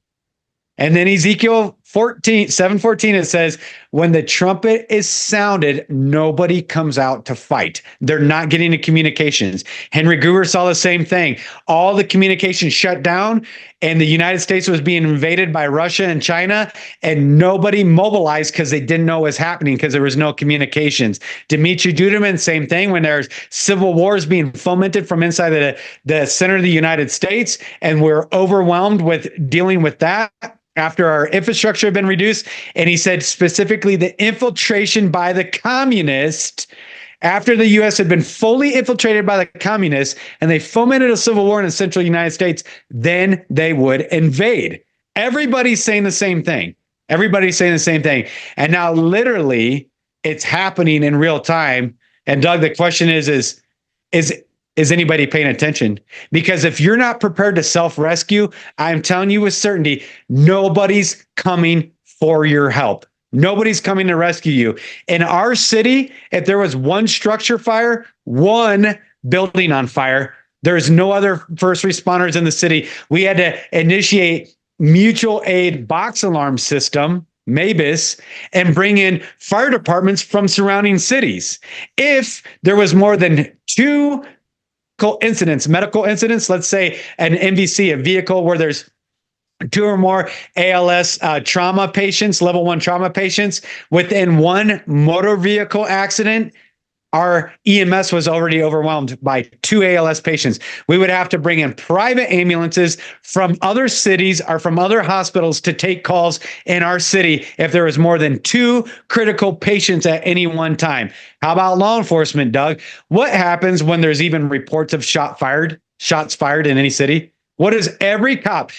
And then Ezekiel 7:14, it says, when the trumpet is sounded, nobody comes out to fight. They're not getting the communications. Henry Gruver saw the same thing. All the communications shut down, and the United States was being invaded by Russia and China, and nobody mobilized because they didn't know what was happening because there was no communications. Dimitri Duduman, same thing, when there's civil wars being fomented from inside the center of the United States, and we're overwhelmed with dealing with that after our infrastructure had been reduced. And he said specifically the infiltration by the communists, after the U.S. had been fully infiltrated by the communists and they fomented a civil war in the central United States, then they would invade. Everybody's saying the same thing. Everybody's saying the same thing. And now literally it's happening in real time. And Doug, the question is anybody paying attention? Because if you're not prepared to self-rescue, I'm telling you with certainty, nobody's coming for your help. Nobody's coming to rescue you. In our city, if there was one structure fire, one building on fire, there's no other first responders in the city. We had to initiate mutual aid box alarm system, MABUS, and bring in fire departments from surrounding cities. If there was more than two medical incidents, let's say an MVC, a vehicle where there's two or more ALS trauma patients, level 1 trauma patients, within one motor vehicle accident, our EMS was already overwhelmed by 2 ALS patients. We would have to bring in private ambulances from other cities or from other hospitals to take calls in our city if there was more than 2 critical patients at any one time. How about law enforcement, Doug? What happens when there's even reports of shots fired in any city? What is every cop?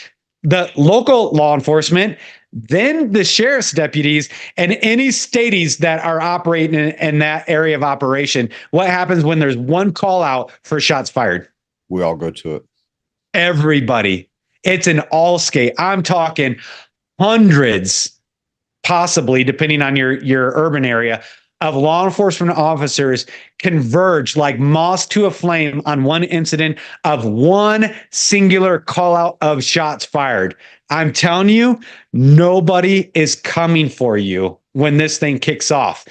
the local law enforcement, then the sheriff's deputies, and any staties that are operating in that area of operation. What happens when there's one call out for shots fired? We all go to it. Everybody. It's an all skate. I'm talking hundreds, possibly, depending on your urban area, of law enforcement officers converge like moths to a flame on one incident of one singular call out of shots fired. I'm telling you, nobody is coming for you when this thing kicks off.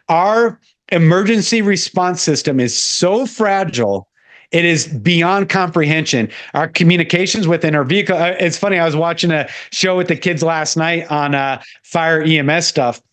Our emergency response system is so fragile. It is beyond comprehension. Our communications within our vehicle. It's funny. I was watching a show with the kids last night on fire EMS stuff.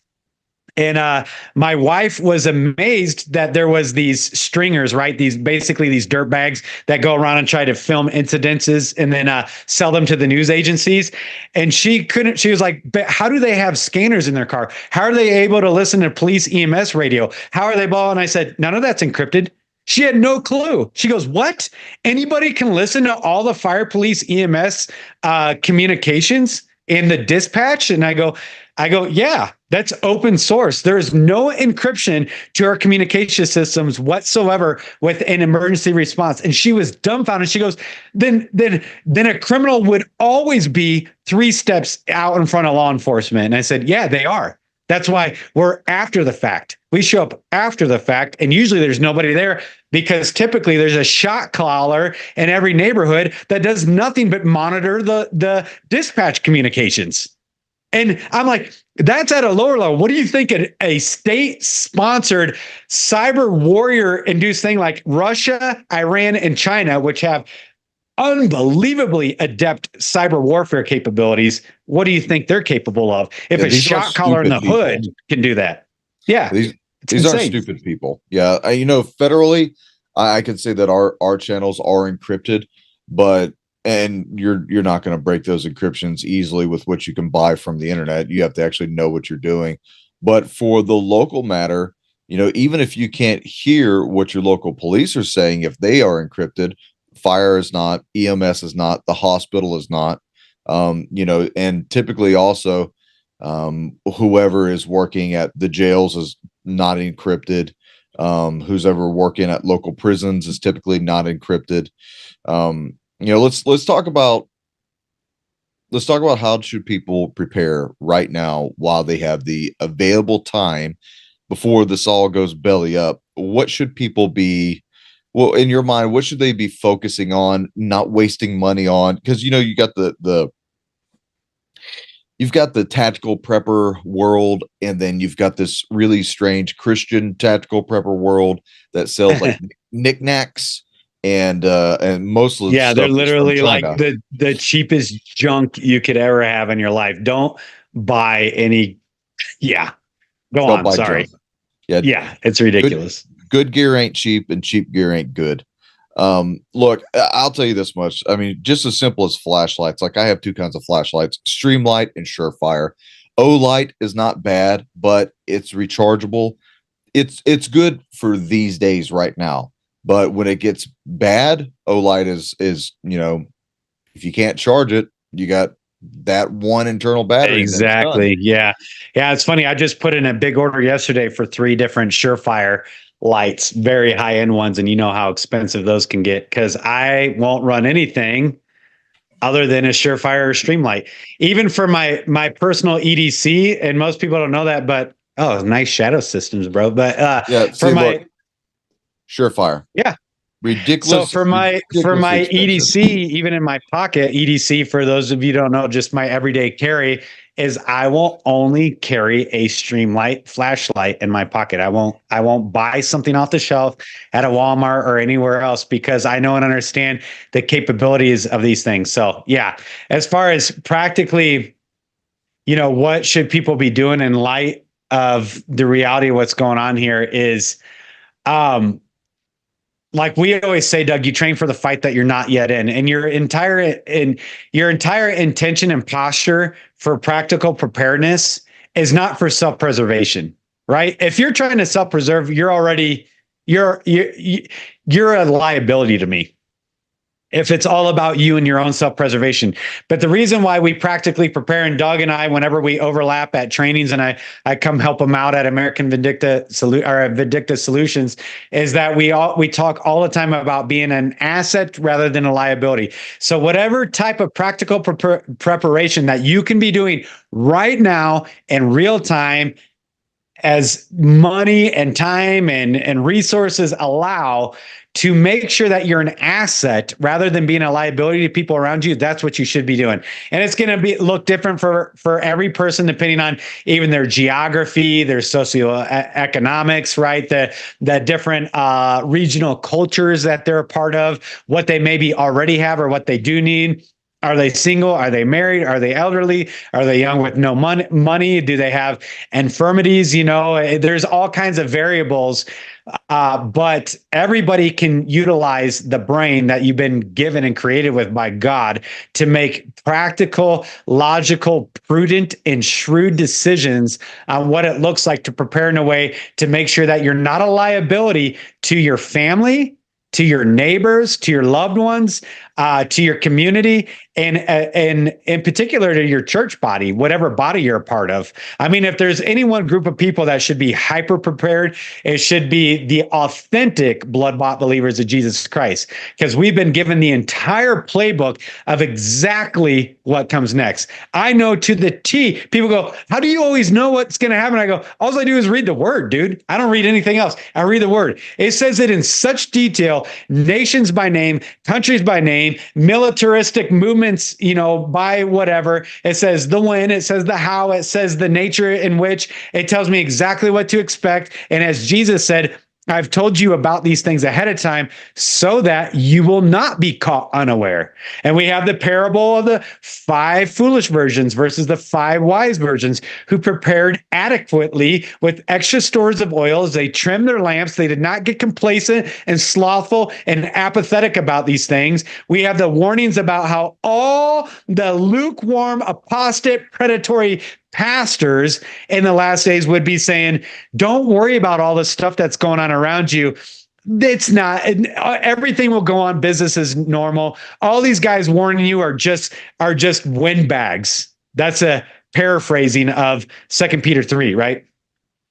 And my wife was amazed that there was these stringers, right? These dirt bags that go around and try to film incidences and then sell them to the news agencies. And she was like, but how do they have scanners in their car? How are they able to listen to police EMS radio? How are they ball? And I said, none of that's encrypted. She had no clue. She goes, what? Anybody can listen to all the fire police EMS communications in the dispatch? And I go, yeah, that's open source. There is no encryption to our communication systems whatsoever with an emergency response. And she was dumbfounded. She goes, then a criminal would always be 3 steps out in front of law enforcement. And I said, yeah, they are. That's why we're after the fact. We show up after the fact, and usually there's nobody there because typically there's a shot caller in every neighborhood that does nothing but monitor the dispatch communications. And I'm like, that's at a lower level. What do you think a state-sponsored cyber warrior-induced thing like Russia, Iran, and China, which have unbelievably adept cyber warfare capabilities, what do you think they're capable of? If a shot caller in the hood can do that. Yeah. These are stupid people. Yeah. Federally, I can say that our channels are encrypted, and you're not going to break those encryptions easily with what you can buy from the internet. You have to actually know what you're doing. But for the local matter, even if you can't hear what your local police are saying, if they are encrypted, fire is not, EMS is not, the hospital is not, and typically also whoever is working at the jails is not encrypted. Who's ever working at local prisons is typically not encrypted. Let's talk about how should people prepare right now while they have the available time before this all goes belly up. What should people be? Well, in your mind, what should they be focusing on, not wasting money on? Because you got you've got the tactical prepper world, and then you've got this really strange Christian tactical prepper world that sells like knickknacks and mostly they're literally like the cheapest junk you could ever have in your life. Don't buy any. Yeah, go on. Sorry. Junk. Yeah, it's ridiculous. Good gear ain't cheap, and cheap gear ain't good. Look, I'll tell you this much. I mean, just as simple as flashlights. Like, I have 2 kinds of flashlights: Streamlight and Surefire. O-Light is not bad, but it's rechargeable. It's good for these days right now. But when it gets bad, O-Light is if you can't charge it, you got that one internal battery. Exactly. Yeah. It's funny. I just put in a big order yesterday for 3 different Surefire lights, very high end ones, and you know how expensive those can get, because I won't run anything other than a Surefire or Streamlight. Even for my personal EDC, and most people don't know that, but nice shadow systems, bro. But Surefire. Yeah. Ridiculous. So for my EDC, even in my pocket, EDC, for those of you who don't know, just my everyday carry, is I won't only carry a Streamlight flashlight in my pocket. I won't buy something off the shelf at a Walmart or anywhere else, because I know and understand the capabilities of these things. So yeah, as far as practically, what should people be doing in light of the reality of what's going on here is, like we always say, Doug, you train for the fight that you're not yet in, and your entire intention and posture for practical preparedness is not for self-preservation, right? If you're trying to self-preserve, you're a liability to me. if it's all about you and your own self-preservation. But the reason why we practically prepare, and Doug and I, whenever we overlap at trainings and I come help them out at American Vindicta Solutions, is that we talk all the time about being an asset rather than a liability. So whatever type of practical preparation that you can be doing right now in real time, as money and time and resources allow, to make sure that you're an asset rather than being a liability to people around you, that's what you should be doing. And it's going to look different for every person, depending on even their geography, their socioeconomics, right? The different regional cultures that they're a part of, what they maybe already have or what they do need. Are they single? Are they married? Are they elderly? Are they young with no money? Do they have infirmities? There's all kinds of variables, but everybody can utilize the brain that you've been given and created with by God to make practical, logical, prudent, and shrewd decisions on what it looks like to prepare in a way to make sure that you're not a liability to your family, to your neighbors, to your loved ones, to your community, and in particular to your church body, whatever body you're a part of. I mean, if there's any one group of people that should be hyper prepared, it should be the authentic blood-bought believers of Jesus Christ, because we've been given the entire playbook of exactly what comes next. I know to the T. People go, how do you always know what's going to happen? I go, all I do is read the word, dude. I don't read anything else. I read the word. It says it in such detail, nations by name, countries by name, militaristic movements, by whatever. It says the when, it says the how, it says the nature in which. It tells me exactly what to expect. And as Jesus said, I've told you about these things ahead of time so that you will not be caught unaware. And we have the parable of the 5 foolish virgins versus the 5 wise virgins who prepared adequately with extra stores of oil as they trimmed their lamps. They did not get complacent and slothful and apathetic about these things. We have the warnings about how all the lukewarm, apostate, predatory pastors in the last days would be saying, don't worry about all the stuff that's going on around you. It's not, everything will go on business as normal. All these guys warning you are just windbags. That's a paraphrasing of 2 Peter 3, right?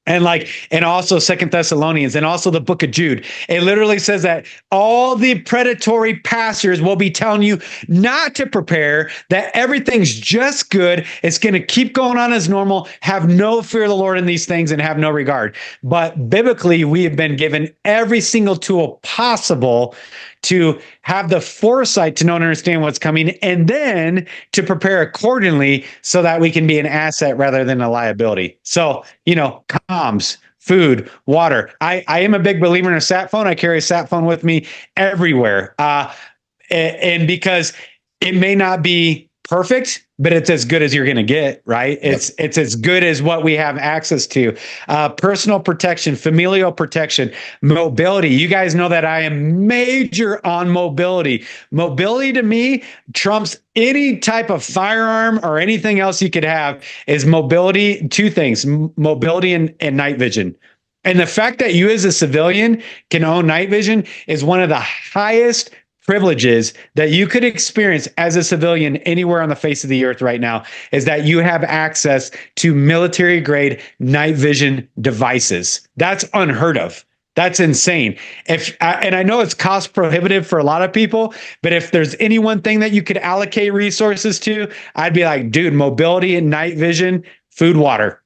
And also 2 Thessalonians, and also the book of Jude. It literally says that all the predatory pastors will be telling you not to prepare, that everything's just good. It's going to keep going on as normal. Have no fear of the Lord in these things and have no regard. But biblically, we have been given every single tool possible to have the foresight to know and understand what's coming, and then to prepare accordingly so that we can be an asset rather than a liability. So, comms, food, water. I am a big believer in a sat phone. I carry a sat phone with me everywhere. And because it may not be perfect, but it's as good as you're going to get, right? Yep. It's as good as what we have access to. Personal protection, familial protection, mobility. You guys know that I am major on mobility. Mobility to me trumps any type of firearm or anything else you could have. Is mobility, 2 things, mobility and night vision. And the fact that you as a civilian can own night vision is one of the highest privileges that you could experience as a civilian anywhere on the face of the earth right now, is that you have access to military grade night vision devices. That's unheard of. That's insane. And I know it's cost prohibitive for a lot of people, but if there's any one thing that you could allocate resources to, I'd be like, dude, mobility and night vision, food, water.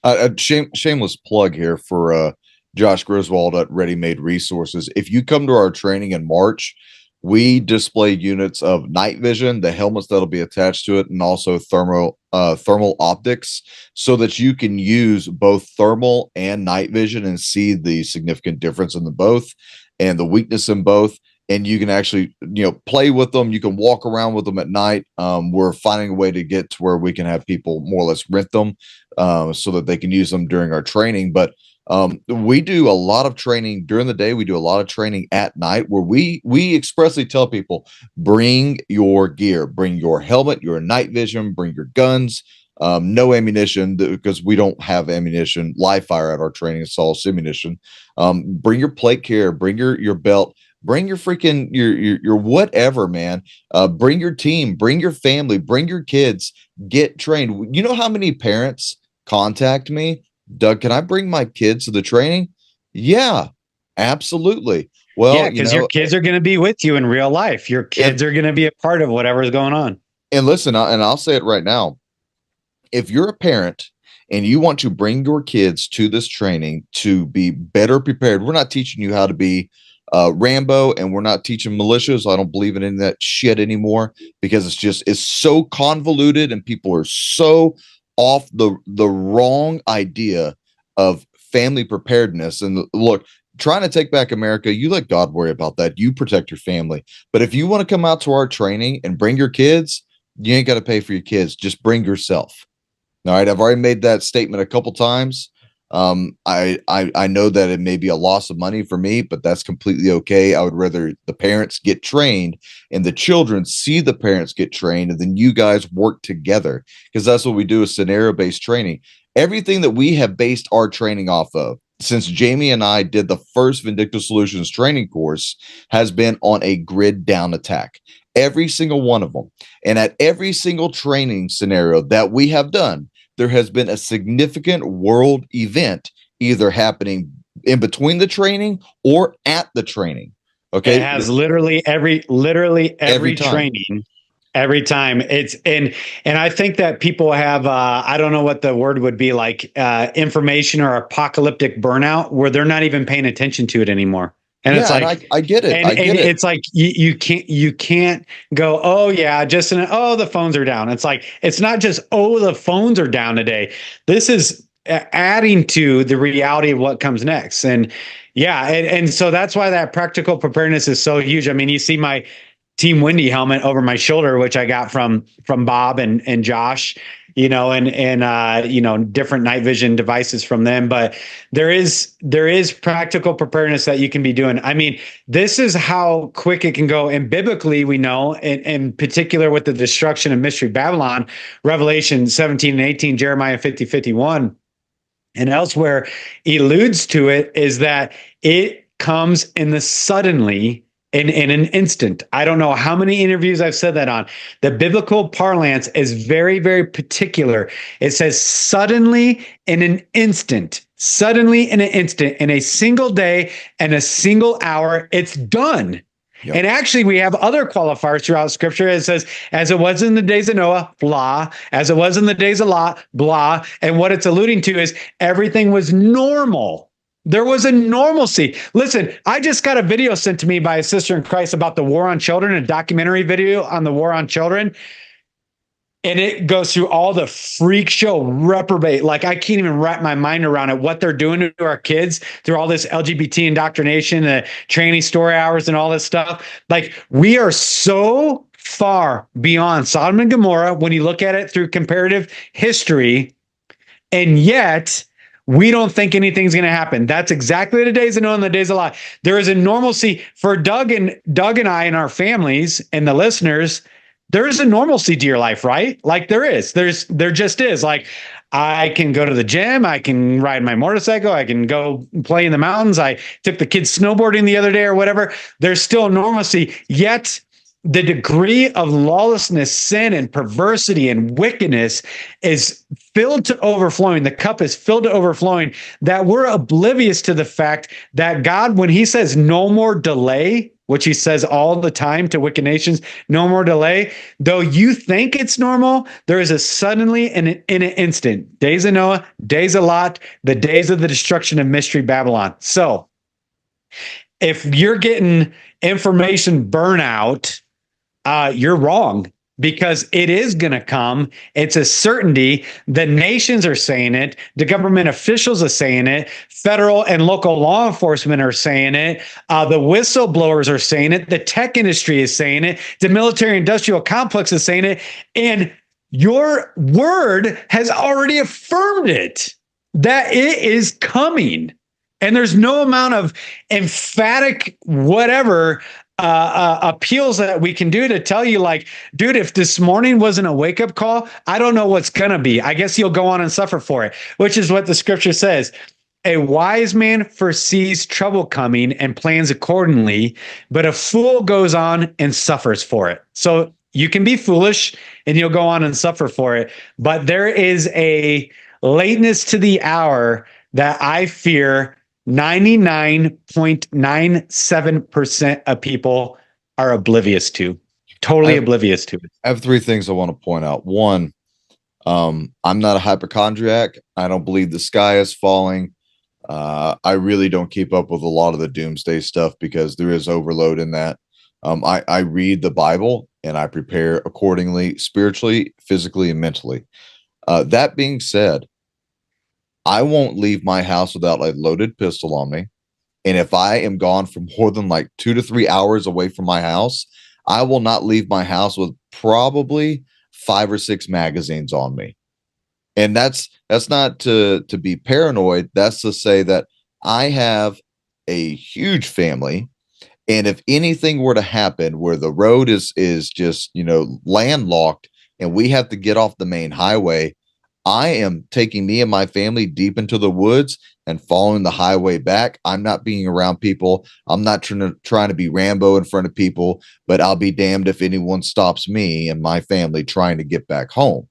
A shameless plug here for Josh Griswold at Ready Made Resources. If you come to our training in March, we display units of night vision, the helmets that'll be attached to it, and also thermal optics, so that you can use both thermal and night vision and see the significant difference in the both and the weakness in both. And you can actually, play with them. You can walk around with them at night. We're finding a way to get to where we can have people more or less rent them so that they can use them during our training. But we do a lot of training during the day. We do a lot of training at night, where we expressly tell people, bring your gear, bring your helmet, your night vision, bring your guns, no ammunition, because we don't have ammunition, live fire at our training. It's all ammunition. Bring your plate carrier, bring your belt, Bring your freaking your whatever, man. Bring your team, bring your family, bring your kids. Get trained. You know how many parents contact me, Doug? Can I bring my kids to the training? Yeah, absolutely. Yeah, Well, because your kids are going to be with you in real life. Your kids are going to be a part of whatever's going on. and listen, and I'll say it right now. If you're a parent and you want to bring your kids to this training to be better prepared, we're not teaching you how to be Rambo, and we're not teaching militias. I don't believe in any of that shit anymore, because it's so convoluted and people are so off the wrong idea of family preparedness. And look, trying to take back America, you let God worry about that. You protect your family. But if you want to come out to our training and bring your kids, you ain't got to pay for your kids. Just bring yourself. All right, I've already made that statement a couple times. I know that it may be a loss of money for me, but that's completely okay. I would rather the parents get trained and the children see the parents get trained, and then you guys work together, because that's what we do is scenario-based training. Everything that we have based our training off of since Jamie and I did the first Vindicta Solutions training course has been on a grid down attack. Every single one of them. And at every single training scenario that we have done, there has been a significant world event either happening in between the training or at the training. Okay. It has literally every training, every time. It's and I think that people have I don't know what the word would be, like information or apocalyptic burnout, where they're not even paying attention to it anymore. And yeah, it's like, I get it. And it's like you can't go, oh yeah, the phones are down. It's like, it's not just, oh, the phones are down today. This is adding to the reality of what comes next. And yeah, and so that's why that practical preparedness is so huge. I mean, you see my Team Windy helmet over my shoulder, which I got from Bob and Josh, and different night vision devices from them. But there is practical preparedness that you can be doing. I mean, this is how quick it can go. And biblically, we know, in particular with the destruction of Mystery Babylon, Revelation 17 and 18, Jeremiah 50, 51, and elsewhere alludes to it, is that it comes in the suddenly, in an instant. I don't know how many interviews I've said that on. The biblical parlance is very, very particular. It says suddenly, in an instant, in a single day and a single hour, it's done. Yep. And actually, we have other qualifiers throughout Scripture. It says, as it was in the days of Noah, blah. As it was in the days of Lot, blah. And what it's alluding to is everything was normal. There was a normalcy. Listen, I just got a video sent to me by a sister in Christ about the war on children, a documentary video on the war on children. And it goes through all the freak show reprobate. Like, I can't even wrap my mind around it, what they're doing to our kids through all this LGBT indoctrination, the training story hours and all this stuff. Like, we are so far beyond Sodom and Gomorrah when you look at it through comparative history. And yet, we don't think anything's going to happen. That's exactly the days of Noah and the days of Lot. There is a normalcy for Doug and I and our families and the listeners. There is a normalcy to your life, right? Like there just is. Like, I can go to the gym. I can ride my motorcycle. I can go play in the mountains. I took the kids snowboarding the other day or whatever. There's still normalcy. Yet the degree of lawlessness, sin, and perversity and wickedness is filled to overflowing. The cup is filled to overflowing, that we're oblivious to the fact that God, when he says no more delay, which he says all the time to wicked nations, no more delay, though you think it's normal, there is a suddenly in an instant. Days of Noah, days of Lot, the days of the destruction of Mystery Babylon. So if you're getting information burnout, you're wrong, because it is going to come. It's a certainty. The nations are saying it. The government officials are saying it. Federal and local law enforcement are saying it. The whistleblowers are saying it. The tech industry is saying it. The military industrial complex is saying it. And your word has already affirmed it, that it is coming. And there's no amount of emphatic whatever appeals that we can do to tell you, like, dude, if this morning wasn't a wake-up call, I don't know what's gonna be. I guess you'll go on and suffer for it, which is what the scripture says. A wise man foresees trouble coming and plans accordingly, but a fool goes on and suffers for it. So you can be foolish and you'll go on and suffer for it, but there is a lateness to the hour that I fear 99.97% of people are oblivious to, totally oblivious to it. I have three things I want to point out. One, I'm not a hypochondriac. I don't believe the sky is falling. I really don't keep up with a lot of the doomsday stuff because there is overload in that. I read the Bible and I prepare accordingly, spiritually, physically, and mentally. That being said, I won't leave my house without a loaded pistol on me. And if I am gone for more than like 2 to 3 hours away from my house, I will not leave my house with probably 5 or 6 magazines on me. And that's not to be paranoid. That's to say that I have a huge family. And if anything were to happen where the road is just, landlocked and we have to get off the main highway, I am taking me and my family deep into the woods and following the highway back. I'm not being around people. I'm not trying to be Rambo in front of people, but I'll be damned if anyone stops me and my family trying to get back home.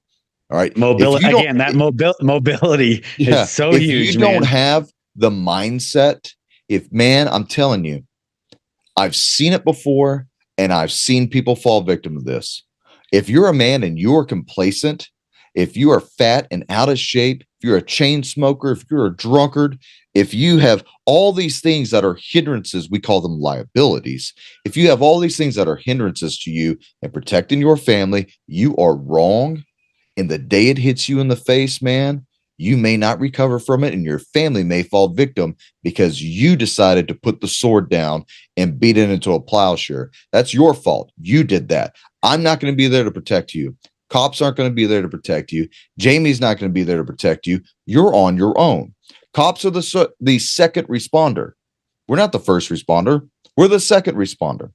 All right. Mobility again, that mobility is so huge. If you don't have the mindset, I'm telling you, I've seen it before and I've seen people fall victim to this. If you're a man and you're complacent, if you are fat and out of shape, if you're a chain smoker, if you're a drunkard, if you have all these things that are hindrances, we call them liabilities. If you have all these things that are hindrances to you and protecting your family, you are wrong. And the day it hits you in the face, man, you may not recover from it and your family may fall victim because you decided to put the sword down and beat it into a plowshare. That's your fault. You did that. I'm not going to be there to protect you. Cops aren't going to be there to protect you. Jamie's not going to be there to protect you. You're on your own. Cops are the second responder. We're not the first responder. We're the second responder.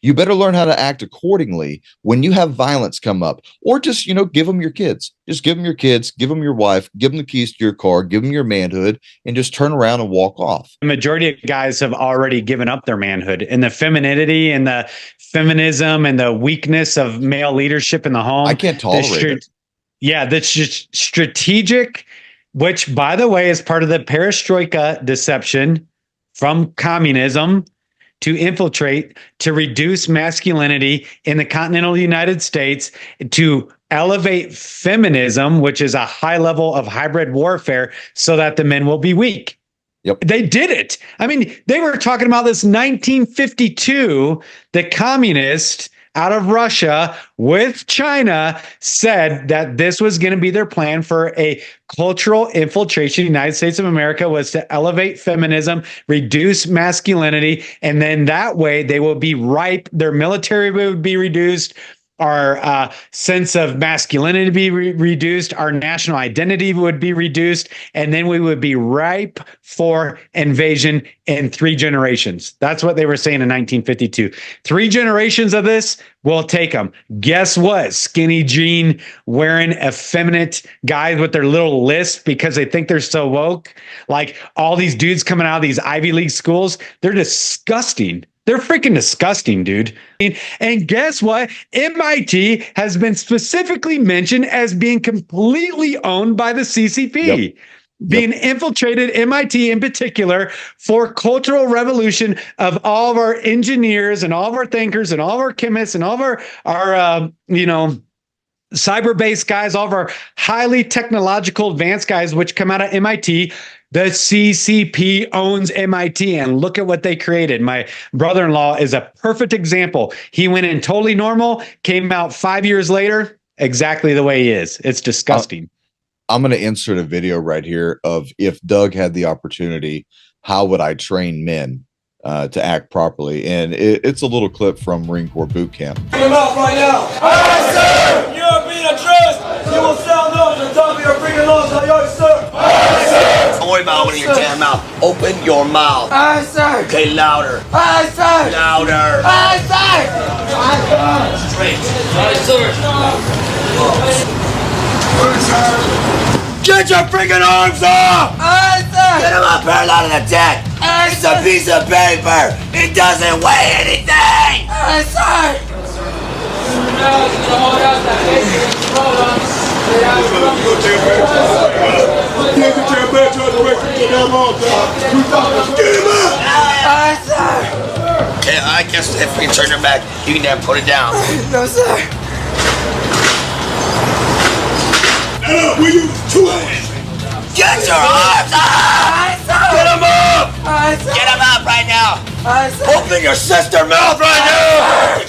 You better learn how to act accordingly when you have violence come up, or just, give them your kids. Just give them your kids, give them your wife, give them the keys to your car, give them your manhood, and just turn around and walk off. The majority of guys have already given up their manhood, and the femininity and the feminism and the weakness of male leadership in the home. I can't tolerate it. Yeah, that's just strategic, which, by the way, is part of the perestroika deception from communism to infiltrate, to reduce masculinity in the continental United States, to elevate feminism, which is a high level of hybrid warfare, so that the men will be weak. Yep. They did it. I mean, they were talking about this 1952, the communists out of Russia with China said that this was going to be their plan for a cultural infiltration. The United States of America was to elevate feminism, reduce masculinity, and then that way they will be ripe. Their military would be reduced. Our sense of masculinity be reduced, our national identity would be reduced, and then we would be ripe for invasion in 3 generations. That's what they were saying in 1952. 3 generations of this, we'll take them. Guess what? Skinny jean wearing effeminate guys with their little lisp because they think they're so woke. Like all these dudes coming out of these Ivy League schools, they're disgusting. They're freaking disgusting, dude. And guess what? MIT has been specifically mentioned as being completely owned by the CCP. Yep. Being infiltrated, MIT in particular, for cultural revolution of all of our engineers and all of our thinkers and all of our chemists and all of our cyber-based guys, all of our highly technological advanced guys, which come out of MIT. The CCP owns MIT, and look at what they created. My brother-in-law is a perfect example. He went in totally normal, came out 5 years later, exactly the way he is. It's disgusting. I'm going to insert a video right here of if Doug had the opportunity, how would I train men to act properly? And it's a little clip from Marine Corps boot camp. Bring him out right now. Aye, sir! You are being addressed. You will sound off the top of your freaking lungs. Aye, sir! Aye, sir! Don't worry about opening your damn mouth. Open your mouth. Aye, sir! Okay, louder. Aye, sir! Louder. Aye, sir! Aye, sir! Straight. Aye, sir. Get your freaking arms off! Aye, sir! Get him up here out of the tent. It's a piece of paper. It doesn't weigh anything. I guess if we turn your back, you can then put it down. No, sir. We use 2 hands. Get your arms up! Get him up! Get him up right now! Open your sister mouth right now!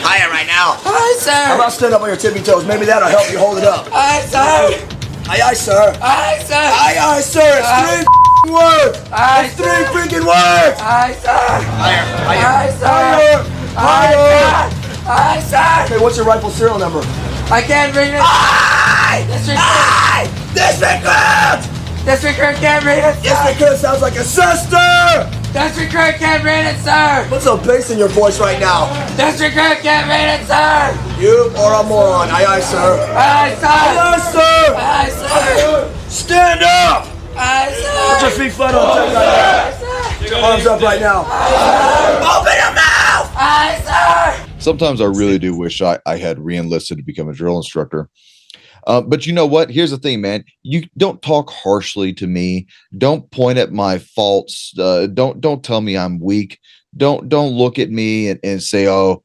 Higher right now. How about stand up on your tippy toes? Maybe that'll help you hold it up. Aye, sir. Aye, sir. Aye, sir. It's 3 words. It's 3 freaking words. Higher. Higher. Okay, what's your rifle serial number? I can't read it. District clerk can't read it. District clerk sounds like a sister. District clerk can't read it, sir. What's the bass in your voice right now? District clerk can't read it, sir. You are a moron. Aye, sir. Aye, sir. Aye, sir. Aye, sir. Stand up. Aye, Put your sir. feet flat on the deck right now. Put your arms up right now. Open your mouth! Aye, sir. Sometimes I really do wish I had re-enlisted to become a drill instructor. But you know what? Here's the thing, man. You don't talk harshly to me. Don't point at my faults. Don't tell me I'm weak. Don't look at me and say, oh,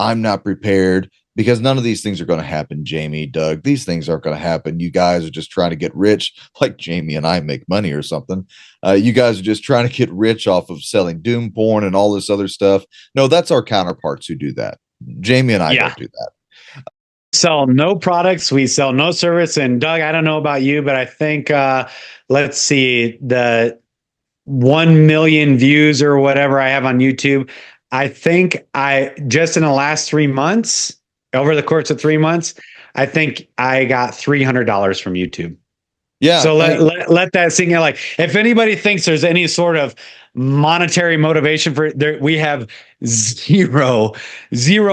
I'm not prepared, because none of these things are going to happen, Jamie, Doug. These things aren't going to happen. You guys are just trying to get rich, like Jamie and I make money or something. You guys are just trying to get rich off of selling doom porn and all this other stuff. No, that's our counterparts who do that. Jamie and I don't do that. Sell no products, we sell no service. And Doug, I don't know about you, but I think let's see, the 1 million views or whatever I have on YouTube, I think I just in the last 3 months, over the course of 3 months, I think I got $300 from YouTube. Yeah. So let that sink in. Like, if anybody thinks there's any sort of monetary motivation for there, we have zero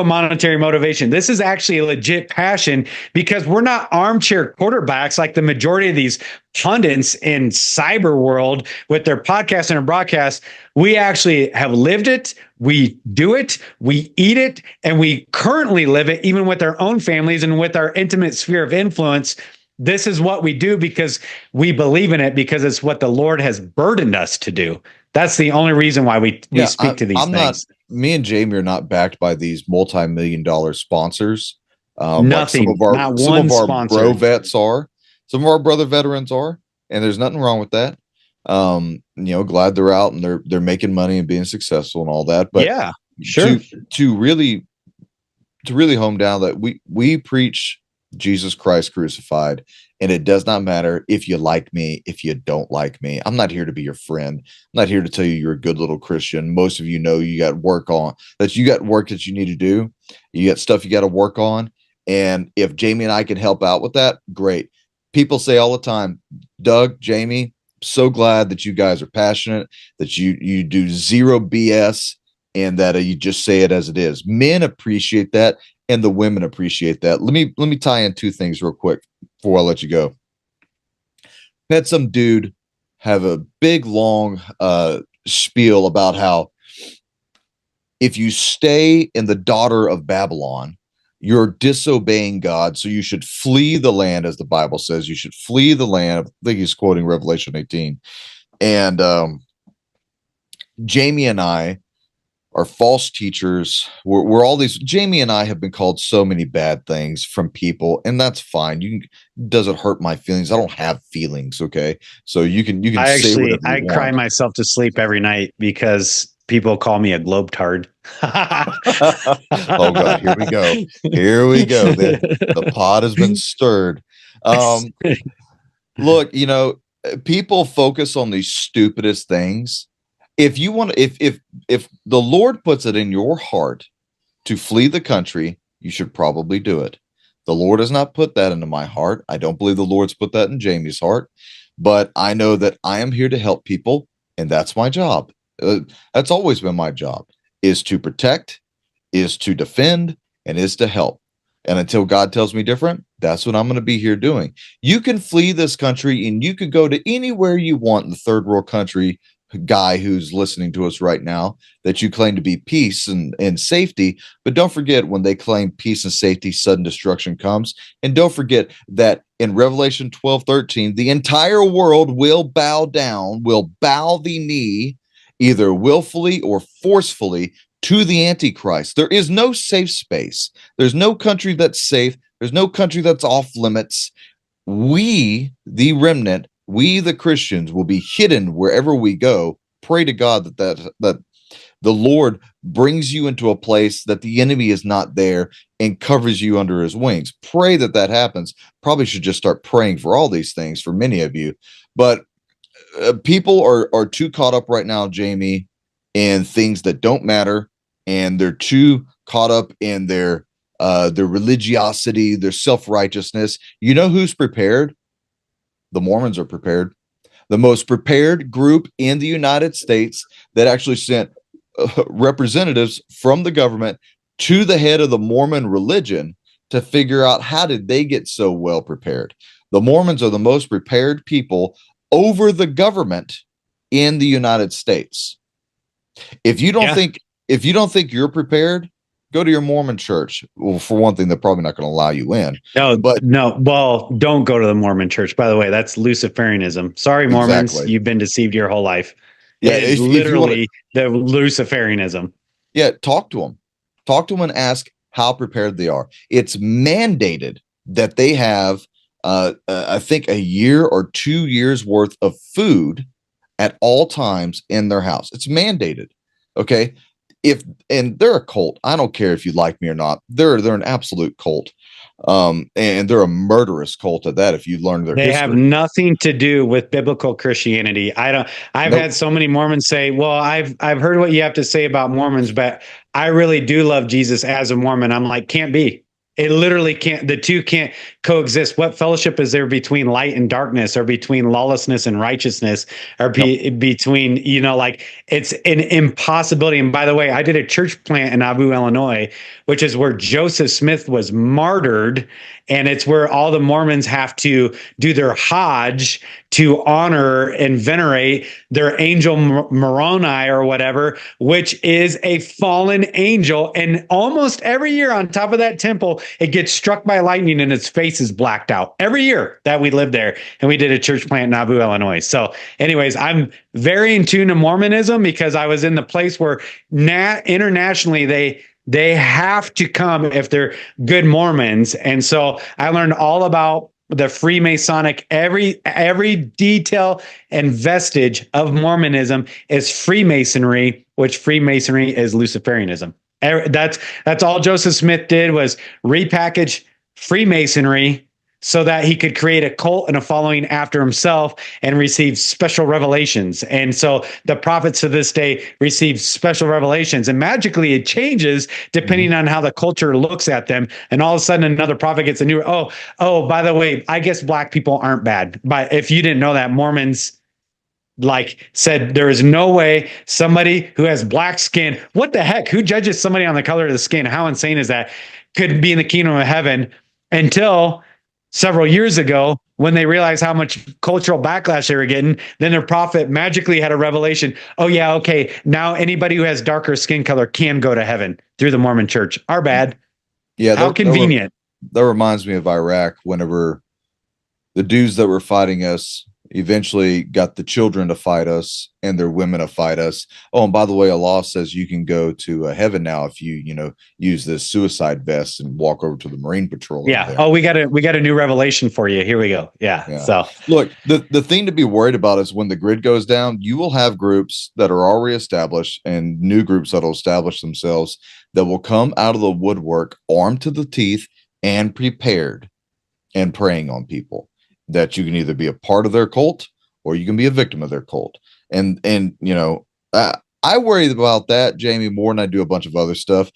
monetary motivation. This is actually a legit passion, because we're not armchair quarterbacks like the majority of these pundits in cyber world with their podcasts and their broadcasts. We actually have lived it. We do it. We eat it, and we currently live it, even with our own families and with our intimate sphere of influence. This is what we do because we believe in it, because it's what the Lord has burdened us to do. That's the only reason why we speak to these things. Me and Jamie are not backed by these multi-million-dollar sponsors. Nothing. Like some of our bro vets are. Some of our brother veterans are, and there's nothing wrong with that. Glad they're out and they're making money and being successful and all that. But yeah, sure. To really home down that we preach Jesus Christ crucified, and it does not matter if you like me, if you don't like me. I'm not here to be your friend. I'm not here to tell you you're a good little Christian. Most of you know you got work that you need to do. You got stuff you got to work on. And if Jamie and I can help out with that, great. People say all the time, Doug, Jamie, so glad that you guys are passionate, that you do zero BS, and that you just say it as it is. Men appreciate that, and the women appreciate that. Let me tie in 2 things real quick before I let you go. Had some dude have a big long spiel about how if you stay in the daughter of Babylon, you're disobeying God, so you should flee the land, as the Bible says. You should flee the land. I think he's quoting Revelation 18. And Jamie and I are false teachers. We're all these. Jamie and I have been called so many bad things from people, and that's fine. Doesn't hurt my feelings. I don't have feelings. Okay, so you can. I cry myself to sleep every night because people call me a globetard. Oh God, here we go. The pot has been stirred. Look, people focus on these stupidest things. If you want, if the Lord puts it in your heart to flee the country, you should probably do it. The Lord has not put that into my heart. I don't believe the Lord's put that in Jamie's heart, but I know that I am here to help people, and that's my job. That's always been my job, is to protect, is to defend, and is to help. And until God tells me different, that's what I'm going to be here doing. You can flee this country and you could go to anywhere you want in the third world country, guy who's listening to us right now, that you claim to be peace and safety. But don't forget, when they claim peace and safety, sudden destruction comes. And don't forget that in Revelation 12:13, the entire world will bow down, will bow the knee, either willfully or forcefully, to the Antichrist. There is no safe space. There's no country that's safe. There's no country that's off limits. We, the remnant, we, the Christians, will be hidden wherever we go. Pray to God that the Lord brings you into a place that the enemy is not there and covers you under his wings. Pray that happens. Probably should just start praying for all these things for many of you. But people are too caught up right now, Jamie, in things that don't matter. And they're too caught up in their religiosity, their self-righteousness. You know who's prepared? The Mormons are prepared. The most prepared group in the United States that actually sent representatives from the government to the head of the Mormon religion to figure out how did they get so well prepared. The Mormons are the most prepared people over the government in the United States. If you don't think you're prepared, go to your Mormon church. Well, for one thing, they're probably not going to allow you in. No. Well, don't go to the Mormon church. By the way, that's Luciferianism. Sorry, Mormons, Exactly. You've been deceived your whole life. Yeah, it is literally the Luciferianism. Yeah, talk to them. Talk to them and ask how prepared they are. It's mandated that they have, I think, a year or 2 years worth of food at all times in their house. It's mandated. Okay. And they're a cult. I don't care if you like me or not. They're an absolute cult. And they're a murderous cult at that. If you learn their history. Have nothing to do with biblical Christianity. I've had so many Mormons say, well, I've heard what you have to say about Mormons, but I really do love Jesus as a Mormon. I'm like, can't be. It literally can't. The two can't coexist. What fellowship is there between light and darkness, or between lawlessness and righteousness, or between, it's an impossibility. And by the way, I did a church plant in Nauvoo, Illinois, which is where Joseph Smith was martyred. And it's where all the Mormons have to do their Hajj to honor and venerate their angel Moroni or whatever, which is a fallen angel. And almost every year on top of that temple, it gets struck by lightning and its face is blacked out every year that we lived there. And we did a church plant in Nauvoo, Illinois. So anyways, I'm very in tune to Mormonism because I was in the place where internationally they have to come if they're good Mormons. And so I learned all about the Freemasonic, every detail and vestige of Mormonism is Freemasonry, which Freemasonry is Luciferianism. That's all Joseph Smith did, was repackage Freemasonry so that he could create a cult and a following after himself and receive special revelations. And so the prophets to this day receive special revelations, and magically it changes depending on how the culture looks at them. And all of a sudden another prophet gets a new, by the way, I guess black people aren't bad. But if you didn't know that, Mormons said there is no way somebody who has black skin, what the heck, who judges somebody on the color of the skin? How insane is that? Could be in the kingdom of heaven, until several years ago, when they realized how much cultural backlash they were getting. Then their prophet magically had a revelation. Oh yeah, okay, now anybody who has darker skin color can go to heaven through the Mormon church. Our bad. Yeah, how convenient. That reminds me of Iraq, whenever the dudes that were fighting us eventually got the children to fight us and their women to fight us. Oh, and by the way, Allah says you can go to heaven now if you use this suicide vest and walk over to the Marine Patrol. Yeah. Oh, we got a new revelation for you. Here we go. Yeah. So look, the thing to be worried about is when the grid goes down, you will have groups that are already established and new groups that will establish themselves that will come out of the woodwork armed to the teeth and prepared and preying on people. That you can either be a part of their cult or you can be a victim of their cult. And I worry about that, Jamie, more than I do a bunch of other stuff.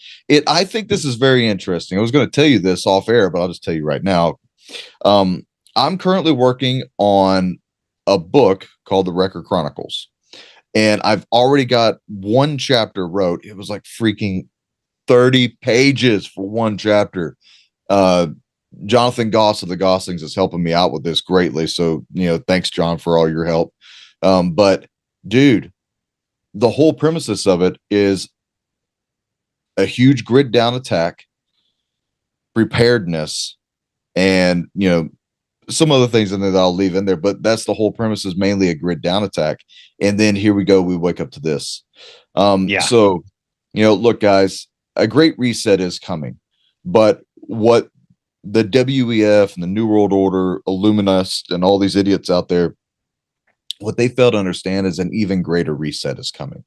I think this is very interesting. I was going to tell you this off air, but I'll just tell you right now. I'm currently working on a book called The Wrecker Chronicles. And I've already got one chapter wrote. It was like freaking 30 pages for one chapter. Jonathan Goss of the Goslings is helping me out with this greatly. So, thanks, John, for all your help. But dude, the whole premises of it is a huge grid down attack, preparedness, and, some other things in there that I'll leave in there, but that's the whole premise, is mainly a grid down attack. And then here we go. We wake up to this. So, look, guys, a great reset is coming, but what the WEF and the New World Order, Illuminists, and all these idiots out there, what they fail to understand is an even greater reset is coming,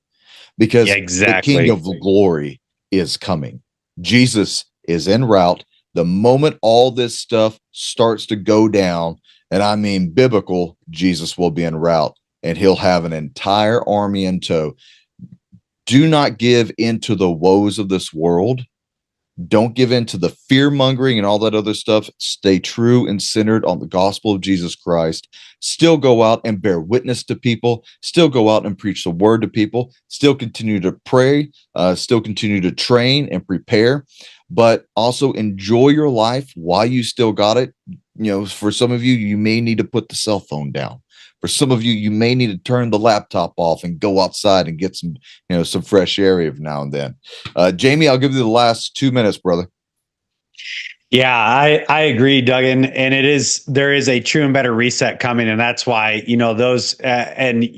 because the King of Glory is coming. Jesus is en route. The moment all this stuff starts to go down, and I mean biblical, Jesus will be en route, and he'll have an entire army in tow. Do not give into the woes of this world. Don't give in to the fear mongering and all that other stuff. Stay true and centered on the gospel of Jesus Christ. Still go out and bear witness to people. Still go out and preach the word to people. Still continue to pray. Still continue to train and prepare. But also enjoy your life while you still got it. For some of you, you may need to put the cell phone down. For some of you, you may need to turn the laptop off and go outside and get some, some fresh air every now and then. Jamie, I'll give you the last 2 minutes, brother. Yeah, I agree, Doug. And there is a true and better reset coming. And that's why, those, and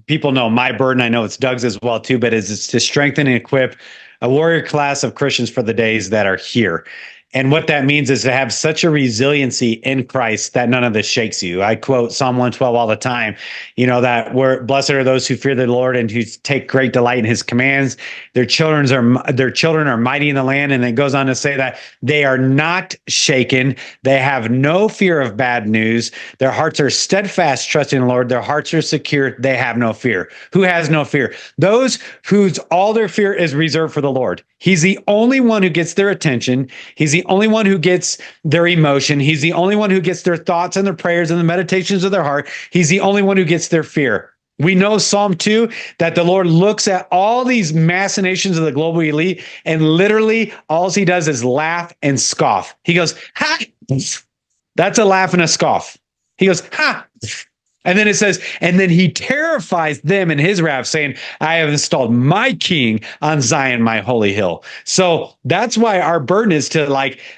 people know my burden. I know it's Doug's as well, too, but it's to strengthen and equip a warrior class of Christians for the days that are here. And what that means is to have such a resiliency in Christ that none of this shakes you. I quote Psalm 112 all the time, that blessed are those who fear the Lord and who take great delight in his commands. Their children are mighty in the land. And it goes on to say that they are not shaken. They have no fear of bad news. Their hearts are steadfast, trusting in the Lord. Their hearts are secure. They have no fear. Who has no fear? Those whose all their fear is reserved for the Lord. He's the only one who gets their attention. He's the only one who gets their emotion. He's the only one who gets their thoughts and their prayers and the meditations of their heart. He's the only one who gets their fear. We know Psalm 2 that the Lord looks at all these machinations of the global elite, and literally all he does is laugh and scoff. He goes, ha! That's a laugh and a scoff. He goes, ha! And then it says, and then he terrifies them in his wrath, saying, I have installed my king on Zion, my holy hill. So that's why our burden is to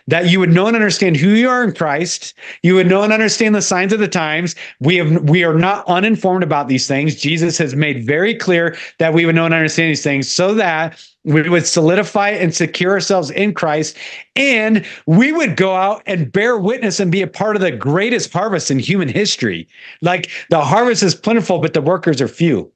that you would know and understand who you are in Christ. You would know and understand the signs of the times. We are not uninformed about these things. Jesus has made very clear that we would know and understand these things so that we would solidify and secure ourselves in Christ, and we would go out and bear witness and be a part of the greatest harvest in human history. The harvest is plentiful, but the workers are few.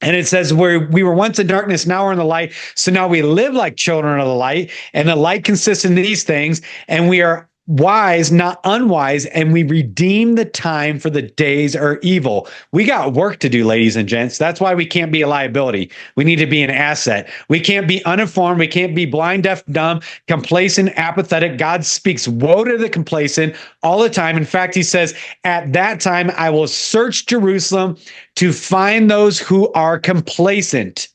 And it says we were once in darkness, now we're in the light. So now we live like children of the light, and the light consists in these things, and we are wise, not unwise, and we redeem the time, for the days are evil. We got work to do, ladies and gents. That's why we can't be a liability. We need to be an asset. We can't be uninformed. We can't be blind, deaf, dumb, complacent, apathetic. God speaks woe to the complacent all the time. In fact, he says, at that time, I will search Jerusalem to find those who are complacent,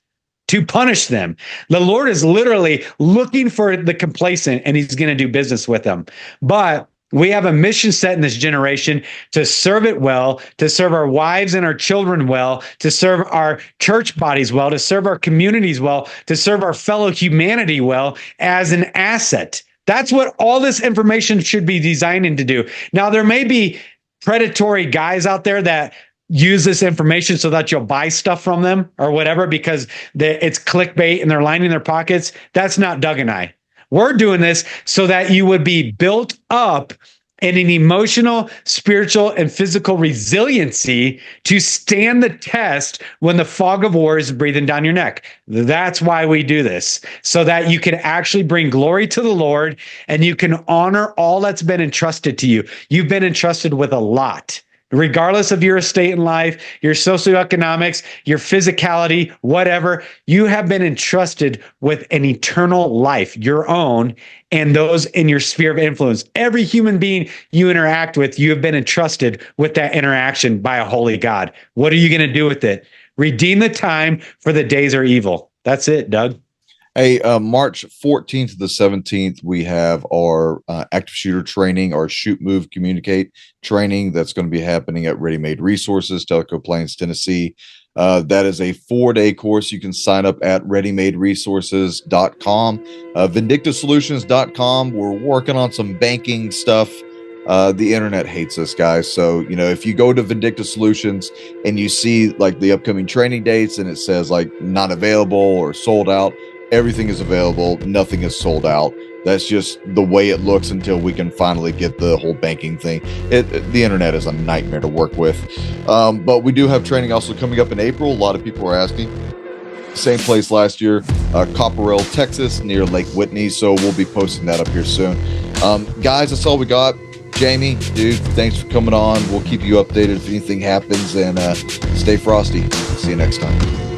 to punish them. The Lord is literally looking for the complacent, and he's going to do business with them. But we have a mission set in this generation to serve it well, to serve our wives and our children well, to serve our church bodies well, to serve our communities well, to serve our fellow humanity well as an asset. That's what all this information should be designing to do. Now, there may be predatory guys out there that use this information so that you'll buy stuff from them or whatever because it's clickbait and they're lining their pockets. That's not Doug and I. We're doing this so that you would be built up in an emotional, spiritual, and physical resiliency to stand the test when the fog of war is breathing down your neck. That's why we do this, so that you can actually bring glory to the Lord and you can honor all that's been entrusted to you. You've been entrusted with a lot. Regardless of your estate in life, your socioeconomics, your physicality, whatever, you have been entrusted with an eternal life, your own, and those in your sphere of influence. Every human being you interact with, you have been entrusted with that interaction by a holy God. What are you going to do with it? Redeem the time, for the days are evil. That's it, Doug. Hey, March 14th to the 17th, we have our active shooter training, our shoot, move, communicate training that's going to be happening at Ready Made Resources, Tellico Plains, Tennessee. That is a 4-day course. You can sign up at readymaderesources.com, vindictasolutions.com. We're working on some banking stuff. The internet hates us, guys. So, if you go to Vindicta Solutions and you see like the upcoming training dates and it says like not available or sold out, everything is available. Nothing is sold out. That's just the way it looks until we can finally get the whole banking thing. The internet is a nightmare to work with. But we do have training also coming up in April. A lot of people are asking. Same place last year, Copperell, Texas, near Lake Whitney. So we'll be posting that up here soon. Guys, that's all we got. Jamie, dude, thanks for coming on. We'll keep you updated if anything happens, and stay frosty. See you next time.